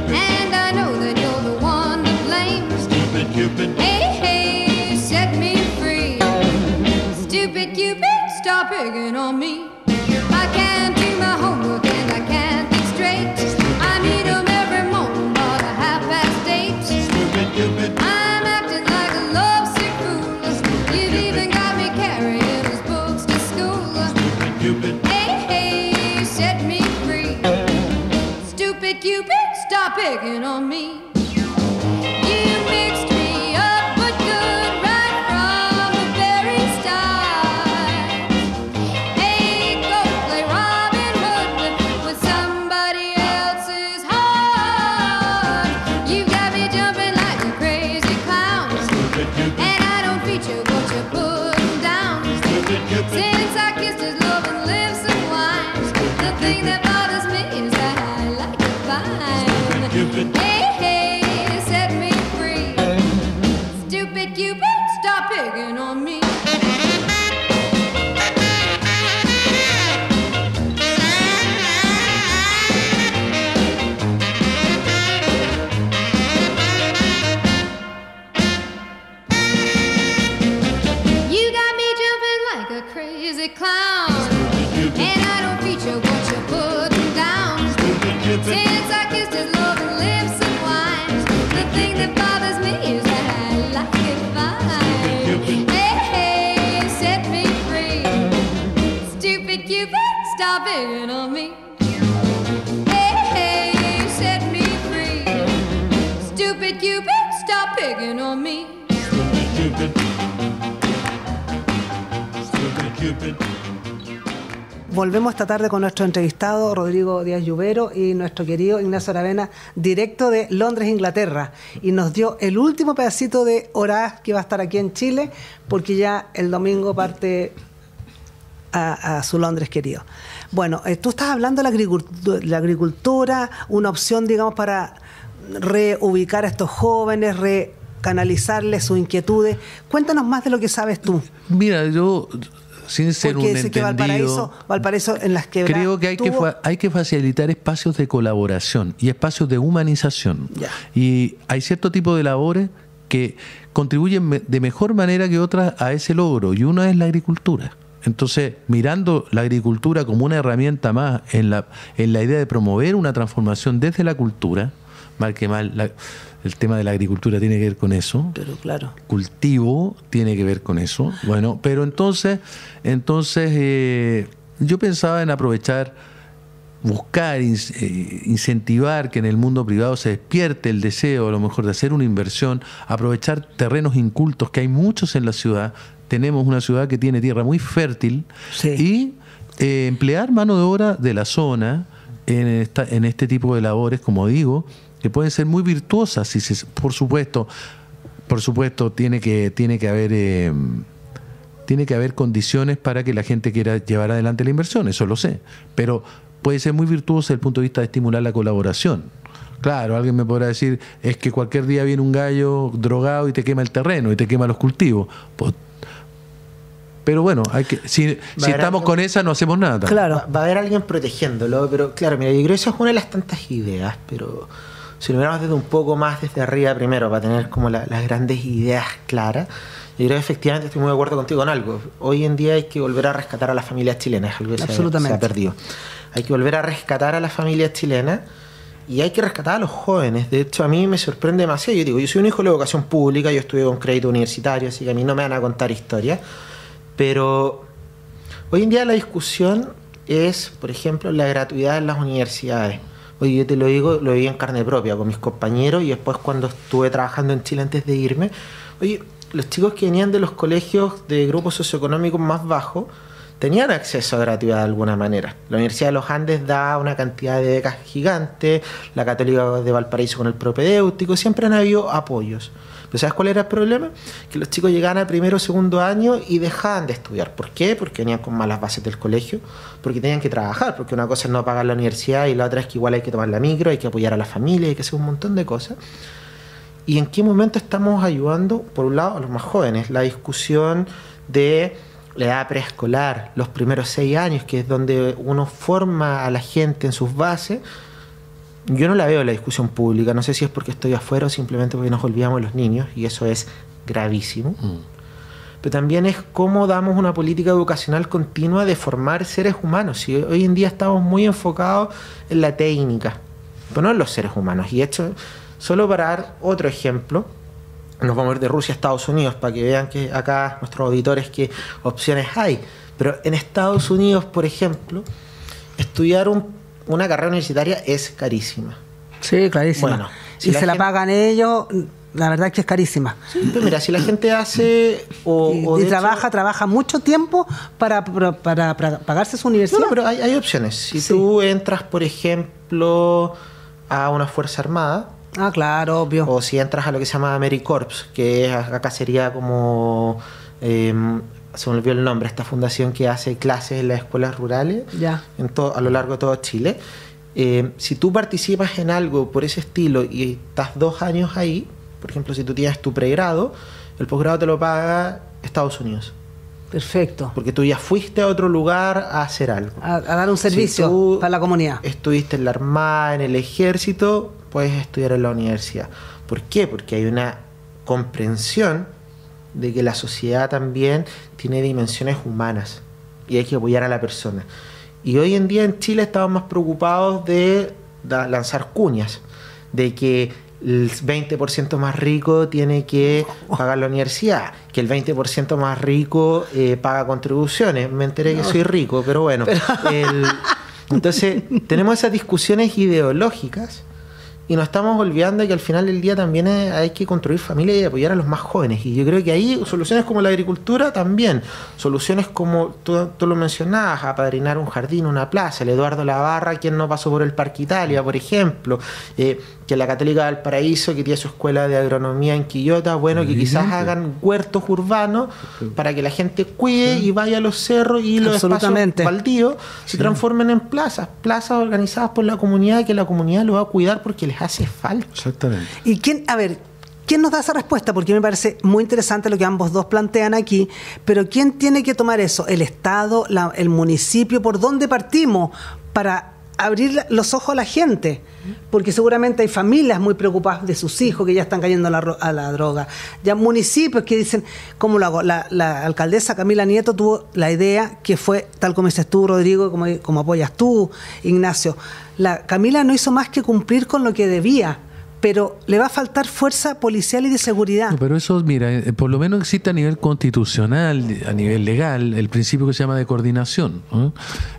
And I know that you're the one to blame. Cupid. Hey, hey, set me free. Stupid Cupid, stop picking on me. I can't do my homework and I can't think straight. I need 'em every morning about 8:30. Stupid Cupid. I'm acting like a lovesick fool. You've even got me carrying his books to school. Stupid Cupid. Hey, hey, set me free. Stupid Cupid, stop picking on me. Heart. picking on me.
Volvemos esta tarde con nuestro entrevistado Rodrigo Díaz Lluvero y nuestro querido Ignacio Aravena, directo de Londres, Inglaterra, y nos dio el último pedacito de Horaz que va a estar aquí en Chile, porque ya el domingo parte a su Londres querido. Bueno, tú estás hablando de la agricultura, una opción, digamos, para reubicar a estos jóvenes, recanalizarles sus inquietudes. Cuéntanos más de lo que sabes tú.
Mira, yo, sin ser
porque
un
sé que
entendido,
Valparaíso en las quebradas
creo que hay que facilitar espacios de colaboración y espacios de humanización.
Ya.
Y hay cierto tipo de labores que contribuyen de mejor manera que otras a ese logro, y una es la agricultura. Entonces, mirando la agricultura como una herramienta más en la idea de promover una transformación desde la cultura, mal que mal, el tema de la agricultura tiene que ver con eso.
Pero claro.
Cultivo tiene que ver con eso. Bueno, pero entonces yo pensaba en aprovechar, buscar, incentivar que en el mundo privado se despierte el deseo, a lo mejor, de hacer una inversión, aprovechar terrenos incultos, que hay muchos en la ciudad. Tenemos una ciudad que tiene tierra muy fértil, sí. Y emplear mano de obra de la zona en este tipo de labores, como digo, que pueden ser muy virtuosas. Por supuesto, tiene que haber condiciones para que la gente quiera llevar adelante la inversión, eso lo sé, pero puede ser muy virtuosa desde el punto de vista de estimular la colaboración. Claro, alguien me podrá decir, es que cualquier día viene un gallo drogado y te quema el terreno y te quema los cultivos. Pues, pero bueno, si estamos con esa no hacemos nada.
Claro. Va a haber alguien protegiéndolo, pero claro, mira, yo creo que eso es una de las tantas ideas, pero si lo miramos desde un poco más desde arriba primero, para tener como las grandes ideas claras, yo creo que efectivamente estoy muy de acuerdo contigo en algo. Hoy en día hay que volver a rescatar a las familias chilenas, es algo que se ha perdido. Hay que volver a rescatar a las familias chilenas y hay que rescatar a los jóvenes. De hecho, a mí me sorprende demasiado. Yo digo, yo soy un hijo de la educación pública, yo estudié con crédito universitario, así que a mí no me van a contar historias. Pero hoy en día la discusión es, por ejemplo, la gratuidad en las universidades. Oye, yo te lo digo, lo viví en carne propia con mis compañeros y después cuando estuve trabajando en Chile antes de irme. Oye, los chicos que venían de los colegios de grupos socioeconómicos más bajos tenían acceso a gratuidad de alguna manera. La Universidad de los Andes da una cantidad de becas gigante, la Católica de Valparaíso con el propedéutico, siempre han habido apoyos. Pero ¿sabes cuál era el problema? Que los chicos llegaban a primero o segundo año y dejaban de estudiar. ¿Por qué? Porque venían con malas bases del colegio, porque tenían que trabajar, porque una cosa es no pagar la universidad y la otra es que igual hay que tomar la micro, hay que apoyar a la familia, hay que hacer un montón de cosas. ¿Y en qué momento estamos ayudando, por un lado, a los más jóvenes? La discusión de la edad preescolar, los primeros 6 años, que es donde uno forma a la gente en sus bases. Yo no la veo en la discusión pública, no sé si es porque estoy afuera o simplemente porque nos olvidamos de los niños, y eso es gravísimo. Pero también es cómo damos una política educacional continua de formar seres humanos. Y hoy en día estamos muy enfocados en la técnica, pero no en los seres humanos. Y hecho, solo para dar otro ejemplo, nos vamos a ir de Rusia a Estados Unidos para que vean que acá nuestros auditores qué opciones hay. Pero en Estados Unidos, por ejemplo, estudiar una carrera universitaria es carísima.
Sí, clarísima.
Bueno,
si se la pagan ellos, la verdad es que es carísima.
Sí, pero mira, si la gente hace
y trabaja mucho tiempo para pagarse su universidad.
No, pero hay opciones. Si tú entras, por ejemplo, a una fuerza armada.
Ah, claro, obvio.
O si entras a lo que se llama AmeriCorps, que acá sería como se me olvidó el nombre, esta fundación que hace clases en las escuelas rurales a lo largo de todo Chile. Si tú participas en algo por ese estilo y estás 2 años ahí, por ejemplo, si tú tienes tu pregrado, el posgrado te lo paga Estados Unidos.
Perfecto.
Porque tú ya fuiste a otro lugar a hacer algo.
A dar un servicio para la comunidad.
Estuviste en la Armada, en el Ejército, puedes estudiar en la universidad. ¿Por qué? Porque hay una comprensión de que la sociedad también tiene dimensiones humanas y hay que apoyar a la persona. Y hoy en día en Chile estamos más preocupados de lanzar cuñas, de que el 20% más rico tiene que pagar la universidad, que el 20% más rico paga contribuciones. Me enteré que soy rico, pero bueno. Entonces, tenemos esas discusiones ideológicas y nos estamos olvidando que al final del día también hay que construir familia y apoyar a los más jóvenes. Y yo creo que ahí soluciones como la agricultura también, soluciones como tú lo mencionabas, apadrinar un jardín, una plaza, el Eduardo Lavarra, quien no pasó por el Parque Italia, por ejemplo, que la Católica del Paraíso, que tiene su escuela de agronomía en Quillota, bueno, que quizás hagan huertos urbanos para que la gente cuide y vaya a los cerros y los espacios baldíos se transformen en plazas organizadas por la comunidad, que la comunidad lo va a cuidar porque les hace falta.
Exactamente.
¿Y quién nos da esa respuesta? Porque me parece muy interesante lo que ambos dos plantean aquí, pero ¿quién tiene que tomar eso? ¿El Estado, el municipio? ¿Por dónde partimos para abrir los ojos a la gente? Porque seguramente hay familias muy preocupadas de sus hijos que ya están cayendo a la droga. Ya municipios que dicen, ¿cómo lo hago? La alcaldesa Camila Nieto tuvo la idea que fue, tal como dices tú, Rodrigo, como apoyas tú, Ignacio. La Camila no hizo más que cumplir con lo que debía, pero le va a faltar fuerza policial y de seguridad.
No, pero eso, mira, por lo menos existe a nivel constitucional, a nivel legal, el principio que se llama de coordinación, ¿no?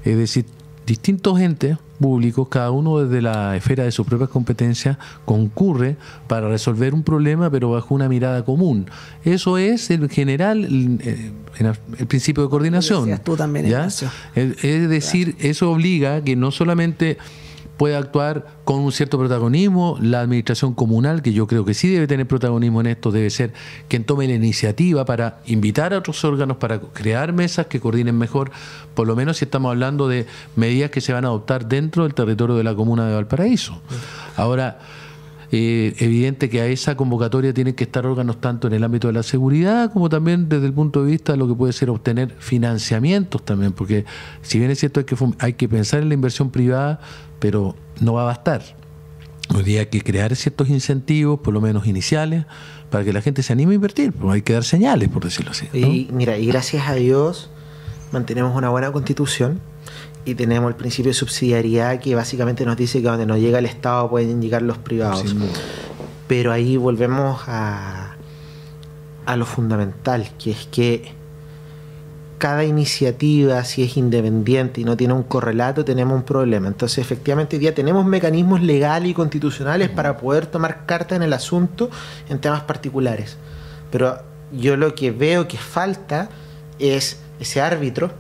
Es decir, distintos entes públicos, cada uno desde la esfera de sus propias competencias, concurre para resolver un problema, pero bajo una mirada común. Eso es, en general, el principio de coordinación.
Decías tú también,
¿ya?
Ignacio.
Es decir, eso obliga a que no solamente puede actuar con un cierto protagonismo la administración comunal, que yo creo que sí debe tener protagonismo en esto, debe ser quien tome la iniciativa para invitar a otros órganos, para crear mesas que coordinen mejor, por lo menos si estamos hablando de medidas que se van a adoptar dentro del territorio de la comuna de Valparaíso. Ahora, evidente que a esa convocatoria tienen que estar órganos tanto en el ámbito de la seguridad como también desde el punto de vista de lo que puede ser obtener financiamientos también, porque si bien es cierto hay que pensar en la inversión privada, pero no va a bastar. Hoy día hay que crear ciertos incentivos, por lo menos iniciales, para que la gente se anime a invertir, pues hay que dar señales, por decirlo así, ¿no?
Y mira, y gracias a Dios mantenemos una buena constitución y tenemos el principio de subsidiariedad que básicamente nos dice que donde no llega el Estado pueden llegar los privados. Pero ahí volvemos a lo fundamental, que es que cada iniciativa, si es independiente y no tiene un correlato, tenemos un problema. Entonces, efectivamente, hoy día tenemos mecanismos legales y constitucionales para poder tomar carta en el asunto en temas particulares. Pero yo lo que veo que falta es ese árbitro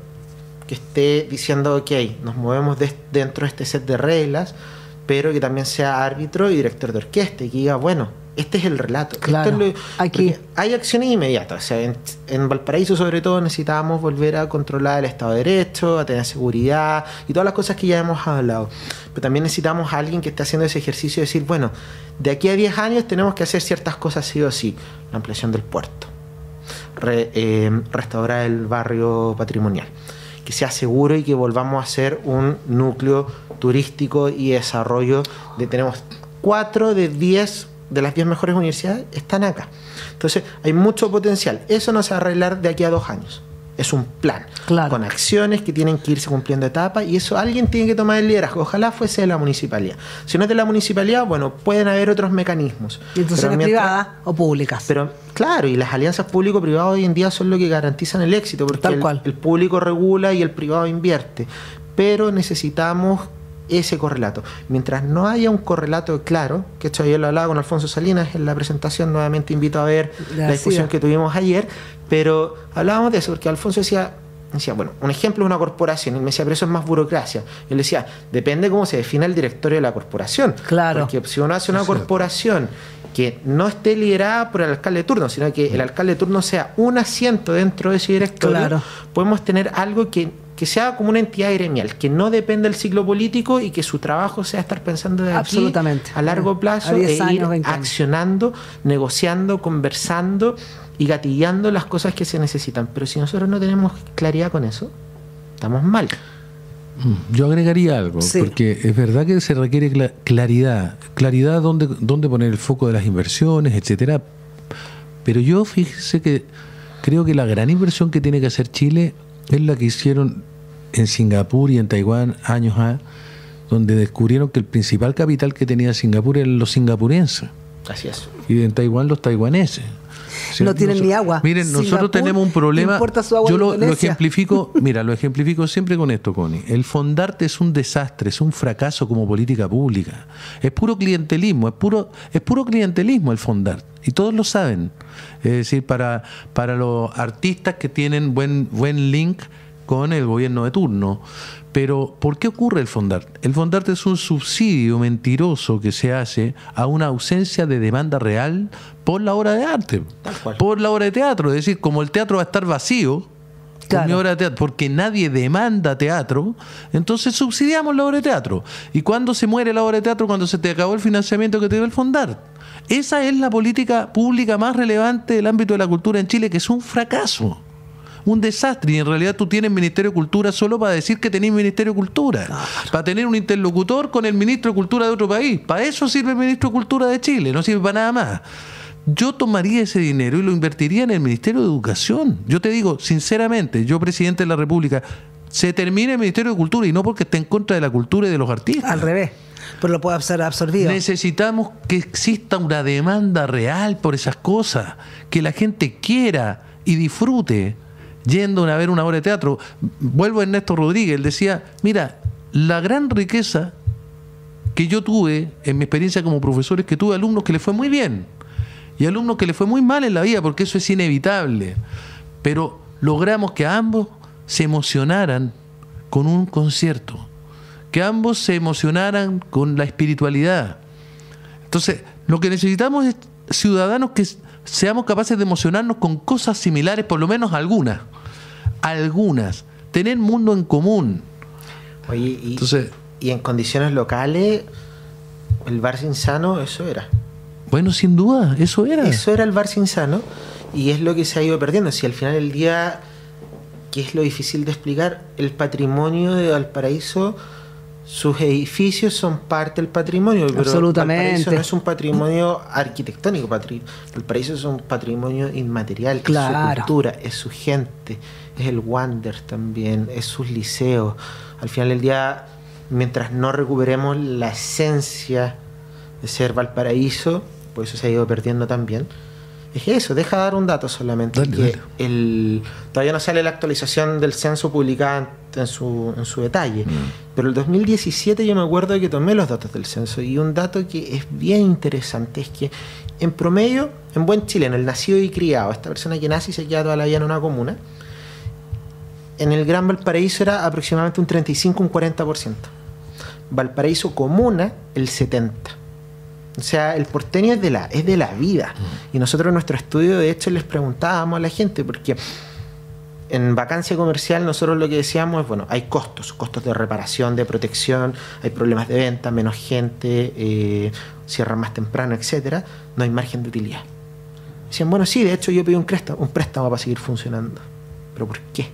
que esté diciendo, ok, nos movemos dentro de este set de reglas, pero que también sea árbitro y director de orquesta y que diga, bueno, este es el relato.
Claro,
Esto es
aquí
hay acciones inmediatas. O sea, en Valparaíso, sobre todo, necesitábamos volver a controlar el Estado de Derecho, a tener seguridad y todas las cosas que ya hemos hablado. Pero también necesitamos a alguien que esté haciendo ese ejercicio de decir, bueno, de aquí a 10 años tenemos que hacer ciertas cosas sí o sí. La ampliación del puerto, restaurar el barrio patrimonial, que sea seguro y que volvamos a ser un núcleo turístico y desarrollo. Tenemos 4 de 10 de las 10 mejores universidades están acá. Entonces hay mucho potencial. Eso no se va a arreglar de aquí a 2 años. Es un plan,
claro,
con acciones que tienen que irse cumpliendo etapas, y eso alguien tiene que tomar el liderazgo. Ojalá fuese de la municipalidad. Si no es de la municipalidad, bueno, pueden haber otros mecanismos.
¿Y instituciones privadas o públicas?
Pero claro, y las alianzas público-privadas hoy en día son lo que garantizan el éxito, porque el público regula y el privado invierte. Pero necesitamos ese correlato. Mientras no haya un correlato claro, que esto yo lo hablaba con Alfonso Salinas en la presentación, nuevamente invito a ver la discusión que tuvimos ayer, pero hablábamos de eso, porque Alfonso decía, bueno, un ejemplo es una corporación, y me decía, pero eso es más burocracia. Y él decía, depende cómo se define el directorio de la corporación.
Claro.
Porque si uno hace una corporación que no esté liderada por el alcalde de turno, sino que el alcalde de turno sea un asiento dentro de ese directorio,
claro, podemos
tener algo que sea como una entidad gremial, que no dependa del ciclo político y que su trabajo sea estar pensando de aquí a largo plazo, e ir accionando, negociando, conversando y gatillando las cosas que se necesitan. Pero si nosotros no tenemos claridad con eso, estamos mal.
Yo agregaría algo, porque es verdad que se requiere claridad dónde poner el foco de las inversiones, etcétera. Pero yo fíjese que creo que la gran inversión que tiene que hacer Chile es la que hicieron en Singapur y en Taiwán años donde descubrieron que el principal capital que tenía Singapur eran los singapurenses.
Así es.
Y en Taiwán los taiwaneses.
No tienen ni agua.
Miren, nosotros
Singapur
tenemos un problema.
importa su agua
Yo
de
lo
Indonesia.
ejemplifico, lo ejemplifico siempre con esto, Connie. El Fondarte es un desastre, es un fracaso como política pública. Es puro clientelismo, es puro clientelismo el Fondarte. Y todos lo saben. Es decir, para los artistas que tienen buen link con el gobierno de turno. Pero, ¿por qué ocurre el Fondarte? El Fondarte es un subsidio mentiroso que se hace a una ausencia de demanda real por la obra de arte, por la obra de teatro. Es decir, como el teatro va a estar vacío,
Claro.
con mi obra de teatro, porque nadie demanda teatro, entonces subsidiamos la obra de teatro. ¿Y cuándo se muere la obra de teatro? Cuando se te acabó el financiamiento que te dio el Fondarte. Esa es la política pública más relevante del ámbito de la cultura en Chile, que es un fracaso. Un desastre, y en realidad tú tienes Ministerio de Cultura solo para decir que tenés Ministerio de Cultura, para tener un interlocutor con el Ministro de Cultura de otro país. Para eso sirve el Ministro de Cultura de Chile, no sirve para nada más. Yo tomaría ese dinero y lo invertiría en el Ministerio de Educación. Yo te digo, sinceramente, yo, presidente de la República, se termine el Ministerio de Cultura, y no porque esté en contra de la cultura y de los artistas.
Al revés, pero lo puede ser absorbido.
Necesitamos que exista una demanda real por esas cosas, que la gente quiera y disfrute yendo a ver una obra de teatro. Vuelvo a Ernesto Rodríguez, él decía, mira, la gran riqueza que yo tuve en mi experiencia como profesor es que tuve alumnos que les fue muy bien y alumnos que les fue muy mal en la vida, porque eso es inevitable, pero logramos que ambos se emocionaran con un concierto, que ambos se emocionaran con la espiritualidad. Entonces, lo que necesitamos es ciudadanos que seamos capaces de emocionarnos con cosas similares, por lo menos algunas, tener mundo en común.
Oye,
Entonces,
y en condiciones locales, el bar Insano, eso era.
bueno, sin duda, eso era.
Eso era el bar Insano, y es lo que se ha ido perdiendo. Si al final del día, que es lo difícil de explicar, el patrimonio de Valparaíso, sus edificios son parte del patrimonio, pero
Absolutamente.
Valparaíso no es un patrimonio arquitectónico, Valparaíso es un patrimonio inmaterial,
Claro.
es su cultura, es su gente, es el Wander también, es sus liceos. Al final del día, mientras no recuperemos la esencia de ser Valparaíso, pues eso se ha ido perdiendo también. Es eso, deja dar un dato solamente,
Dale,
que
dale.
todavía no sale la actualización del censo publicada en su detalle, pero el 2017 yo me acuerdo de que tomé los datos del censo, y un dato que es bien interesante es que en promedio, en buen chileno, el nacido y criado, esta persona que nace y se queda toda la vida en una comuna, en el Gran Valparaíso era aproximadamente un 35, un 40%. Valparaíso comuna, el 70%. O sea, el porteño es de la vida. Y nosotros en nuestro estudio, de hecho, les preguntábamos a la gente, porque en vacancia comercial nosotros lo que decíamos es, bueno, hay costos de reparación, de protección, hay problemas de venta, menos gente, cierran más temprano, etcétera. No hay margen de utilidad. Decían, bueno, sí, de hecho yo pedí un préstamo para seguir funcionando. ¿Pero por qué?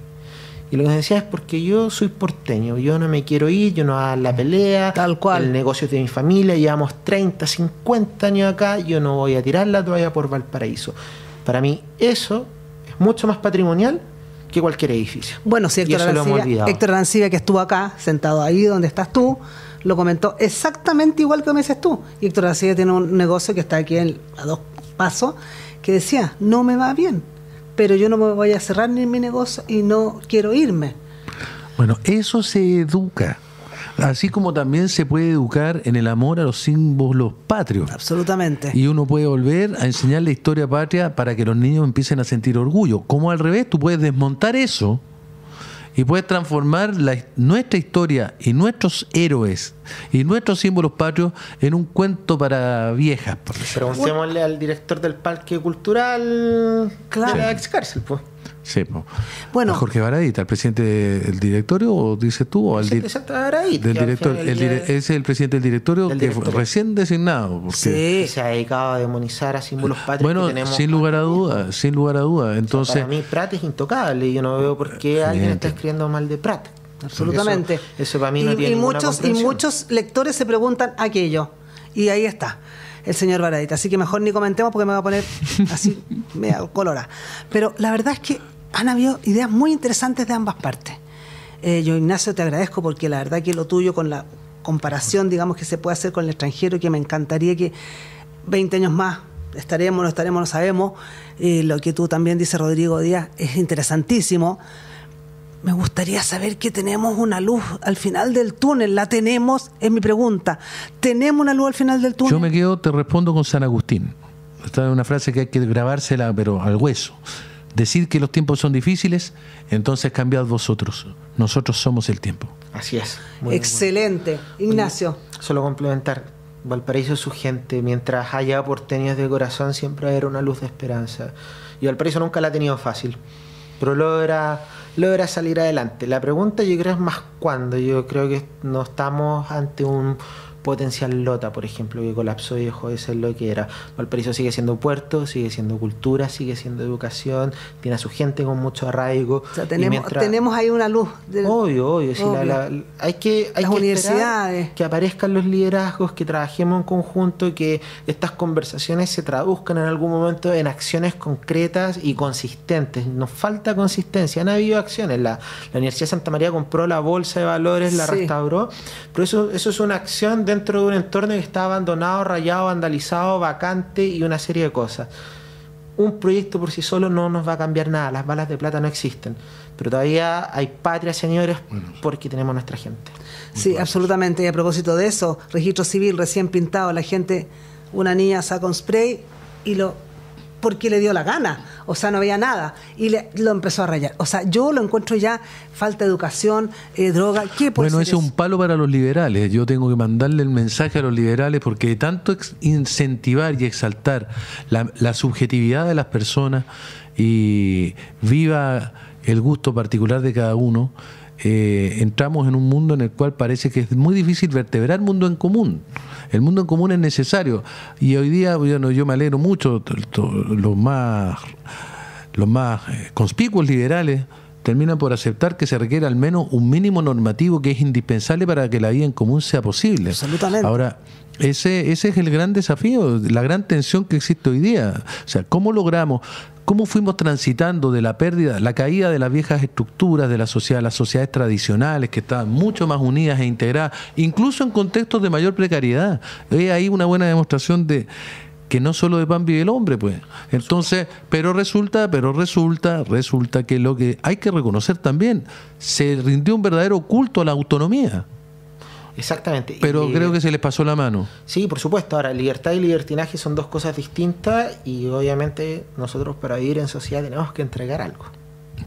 Y lo que nos decía es porque yo soy porteño, yo no me quiero ir, yo no hago la pelea,
Tal cual.
el negocio es de mi familia, llevamos 30, 50 años acá, yo no voy a tirar la toalla por Valparaíso. Para mí eso es mucho más patrimonial que cualquier edificio.
Bueno, sí,
Y eso lo hemos olvidado.
Héctor Arancibia, que estuvo acá, sentado ahí donde estás tú, lo comentó exactamente igual que me dices tú. Y Héctor Arancibia tiene un negocio que está aquí a 2 pasos, que decía, no me va bien, pero yo no me voy a cerrar ni mi negocio y no quiero irme.
Bueno, eso se educa. Así como también se puede educar en el amor a los símbolos patrios.
Absolutamente.
Y uno puede volver a enseñar la historia patria para que los niños empiecen a sentir orgullo. Como al revés, tú puedes desmontar eso y puedes transformar nuestra historia y nuestros héroes y nuestros símbolos patrios en un cuento para viejas, por decirlo.
Preguntémosle al director del Parque Cultural
Claro.
de la ex cárcel, pues.
Sí, po.
Bueno.
A Jorge Baradita, al presidente del directorio, o dices tú, o al
Es el presidente de Baradit,
del
que al
director,
final del día
ese es el presidente del directorio
del
que
directorio.
fue recién designado. Porque,
que se ha dedicado a demonizar a símbolos patrios
bueno,
que tenemos.
sin lugar a dudas, sin lugar a dudas. Entonces,
Para mí Prat es intocable y yo no veo por qué alguien está escribiendo mal de Prat.
Absolutamente.
Eso para mí no tiene ninguna
muchos
comprensión.
muchos lectores se preguntan aquello. Y ahí está, el señor Baradita. Así que mejor ni comentemos porque me va a poner así, media colora. Pero la verdad es que han habido ideas muy interesantes de ambas partes. Yo, Ignacio, te agradezco porque la verdad que lo tuyo con la comparación, digamos, que se puede hacer con el extranjero, que me encantaría que 20 años más, estaremos, no sabemos. Lo que tú también dices, Rodrigo Díaz, es interesantísimo. Me gustaría saber que tenemos una luz al final del túnel. ¿La tenemos? Es mi pregunta. ¿Tenemos una luz al final del túnel?
Yo me quedo, te respondo con San Agustín. Esta es una frase que hay que grabársela, pero al hueso. Decir que los tiempos son difíciles, entonces cambiad vosotros. Nosotros somos el tiempo.
Así es.
Excelente. Bueno. Ignacio.
Solo complementar. Valparaíso es su gente. Mientras haya porteños de corazón, siempre va a haber una luz de esperanza. Y Valparaíso nunca la ha tenido fácil, pero logra salir adelante. La pregunta yo creo es más cuándo. Yo creo que no estamos ante un potencial Lota, por ejemplo, que colapsó y dejó de ser lo que era. Valparaíso sigue siendo puerto, sigue siendo cultura, sigue siendo educación, tiene a su gente con mucho arraigo.
O sea, tenemos ahí una luz.
Obvio. Sí, hay que
las universidades,
que aparezcan los liderazgos, que trabajemos en conjunto, que estas conversaciones se traduzcan en algún momento en acciones concretas y consistentes. Nos falta consistencia. Han habido acciones. La Universidad de Santa María compró la bolsa de valores, la restauró, pero eso es una acción dentro de un entorno que está abandonado, rayado, vandalizado, vacante y una serie de cosas. Un proyecto por sí solo no nos va a cambiar nada, las balas de plata no existen, pero todavía hay patria, señores, porque tenemos nuestra gente.
Sí, absolutamente. Y a propósito de eso, registro civil recién pintado, la gente, una niña saca un spray y porque le dio la gana, o sea, no había nada, y lo empezó a rayar. O sea, yo lo encuentro ya falta de educación, droga. ¿Qué puede ser
ese es un palo para los liberales. Yo tengo que mandarle el mensaje a los liberales, porque de tanto incentivar y exaltar la subjetividad de las personas y viva el gusto particular de cada uno, entramos en un mundo en el cual parece que es muy difícil vertebrar el mundo en común. El mundo en común es necesario, y hoy día yo me alegro mucho. Los más conspicuos liberales terminan por aceptar que se requiere al menos un mínimo normativo que es indispensable para que la vida en común sea posible.
Absolutamente.
Ahora, ese es el gran desafío, la gran tensión que existe hoy día. O sea, ¿cómo fuimos transitando de la pérdida, la caída de las viejas estructuras de las sociedades tradicionales, que estaban mucho más unidas e integradas, incluso en contextos de mayor precariedad? Hay ahí una buena demostración de que no solo de pan vive el hombre, pues. Entonces, pero resulta que lo que hay que reconocer también, se rindió un verdadero culto a la autonomía.
Exactamente.
Pero creo que se les pasó la mano.
Sí, por supuesto. Ahora, libertad y libertinaje son dos cosas distintas, y obviamente nosotros para vivir en sociedad tenemos que entregar algo.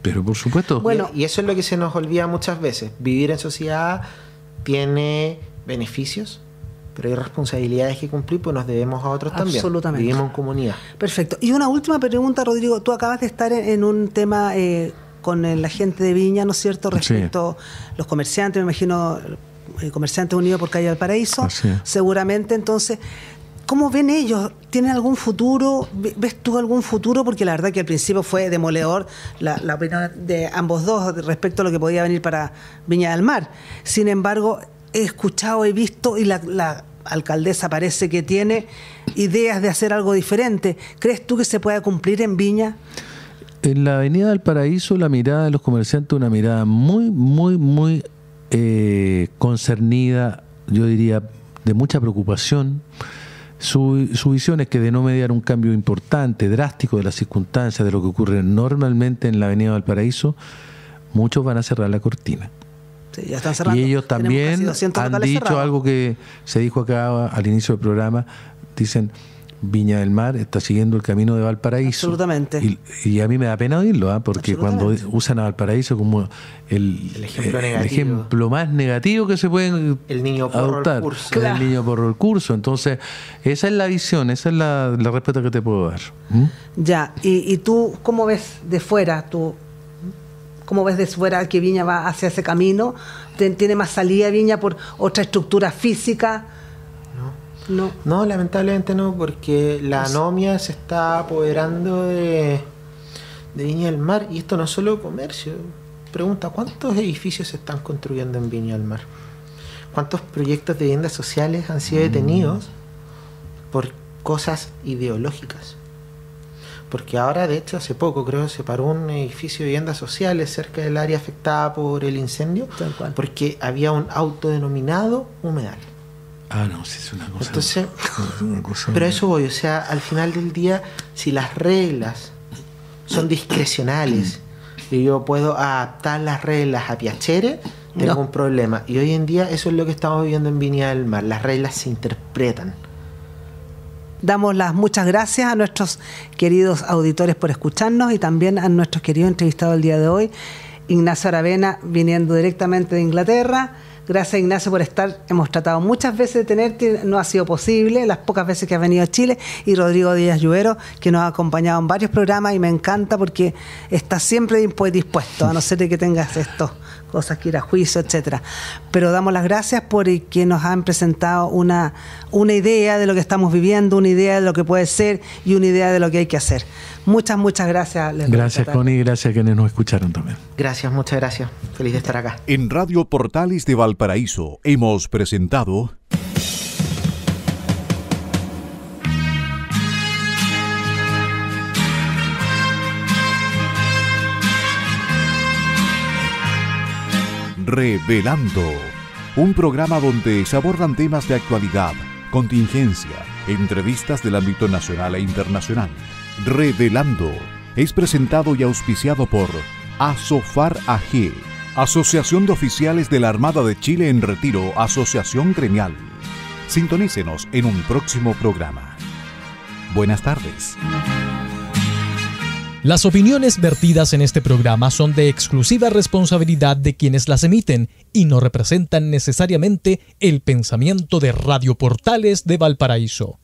Pero por supuesto.
Bueno,
y eso es lo que se nos olvida muchas veces. Vivir en sociedad tiene beneficios, pero hay responsabilidades que cumplir, pues nos debemos a otros también.
Absolutamente.
Vivimos en comunidad.
Perfecto. Y una última pregunta, Rodrigo. Tú acabas de estar en un tema con la gente de Viña, ¿no es cierto? Respecto a los comerciantes, me imagino, Comerciantes Unidos por Calle Valparaíso. Seguramente, entonces, ¿cómo ven ellos? ¿Tienen algún futuro? ¿Ves tú algún futuro? Porque la verdad que al principio fue demoledor la opinión de ambos dos respecto a lo que podía venir para Viña del Mar. Sin embargo, he escuchado, he visto, y la alcaldesa parece que tiene ideas de hacer algo diferente. ¿Crees tú que se pueda cumplir en Viña?
En la Avenida del Paraíso, la mirada de los comerciantes es una mirada muy, muy, muy concernida, yo diría, de mucha preocupación. Su visión es que de no mediar un cambio importante, drástico de las circunstancias, de lo que ocurre normalmente en la Avenida del Paraíso, muchos van a cerrar la cortina.
Sí, ya están cerrando.
Y ellos también han dicho algo que se dijo acá al inicio del programa. Dicen, Viña del Mar está siguiendo el camino de Valparaíso.
Absolutamente.
Y a mí me da pena oírlo, porque cuando usan a Valparaíso como el ejemplo más negativo que se pueden
el niño porro
adoptar,
el curso.
Claro. El niño porro el curso. Entonces, esa es la visión, esa es la respuesta que te puedo dar.
Ya, y tú, ¿cómo ves de fuera? ¿Cómo ves de fuera que Viña va hacia ese camino? ¿Tiene más salida Viña por otra estructura física?
No, lamentablemente no, porque la anomia se está apoderando de Viña del Mar, y esto no es solo comercio. Pregunta, ¿cuántos edificios se están construyendo en Viña del Mar? ¿Cuántos proyectos de viviendas sociales han sido detenidos por cosas ideológicas? Porque ahora, de hecho, hace poco creo se paró un edificio de viviendas sociales cerca del área afectada por el incendio, porque había un autodenominado humedal.
No, sí, es una cosa.
Entonces,
una cosa
pero a eso voy, o sea, al final del día, si las reglas son discrecionales y yo puedo adaptar las reglas a piacere, tengo un problema. Y hoy en día eso es lo que estamos viviendo en Viña del Mar, las reglas se interpretan.
Damos las muchas gracias a nuestros queridos auditores por escucharnos y también a nuestros queridos entrevistados el día de hoy, Ignacio Aravena, viniendo directamente de Inglaterra. Gracias, Ignacio, por estar. Hemos tratado muchas veces de tenerte, no ha sido posible, las pocas veces que has venido a Chile. Y Rodrigo Díaz Lluero, que nos ha acompañado en varios programas y me encanta porque está siempre dispuesto, a no ser de que tengas cosas que ir a juicio, etcétera. Pero damos las gracias por que nos han presentado una idea de lo que estamos viviendo, una idea de lo que puede ser y una idea de lo que hay que hacer. Muchas gracias.
Gracias, Connie, y gracias a quienes nos escucharon también.
Gracias, muchas gracias. Feliz de estar acá.
En Radio Portales de Valparaíso hemos presentado Revelando, un programa donde se abordan temas de actualidad, contingencia, entrevistas del ámbito nacional e internacional. Revelando es presentado y auspiciado por Asofar AG, Asociación de Oficiales de la Armada de Chile en Retiro, Asociación Gremial. Sintonícenos en un próximo programa. Buenas tardes.
Las opiniones vertidas en este programa son de exclusiva responsabilidad de quienes las emiten y no representan necesariamente el pensamiento de Radio Portales de Valparaíso.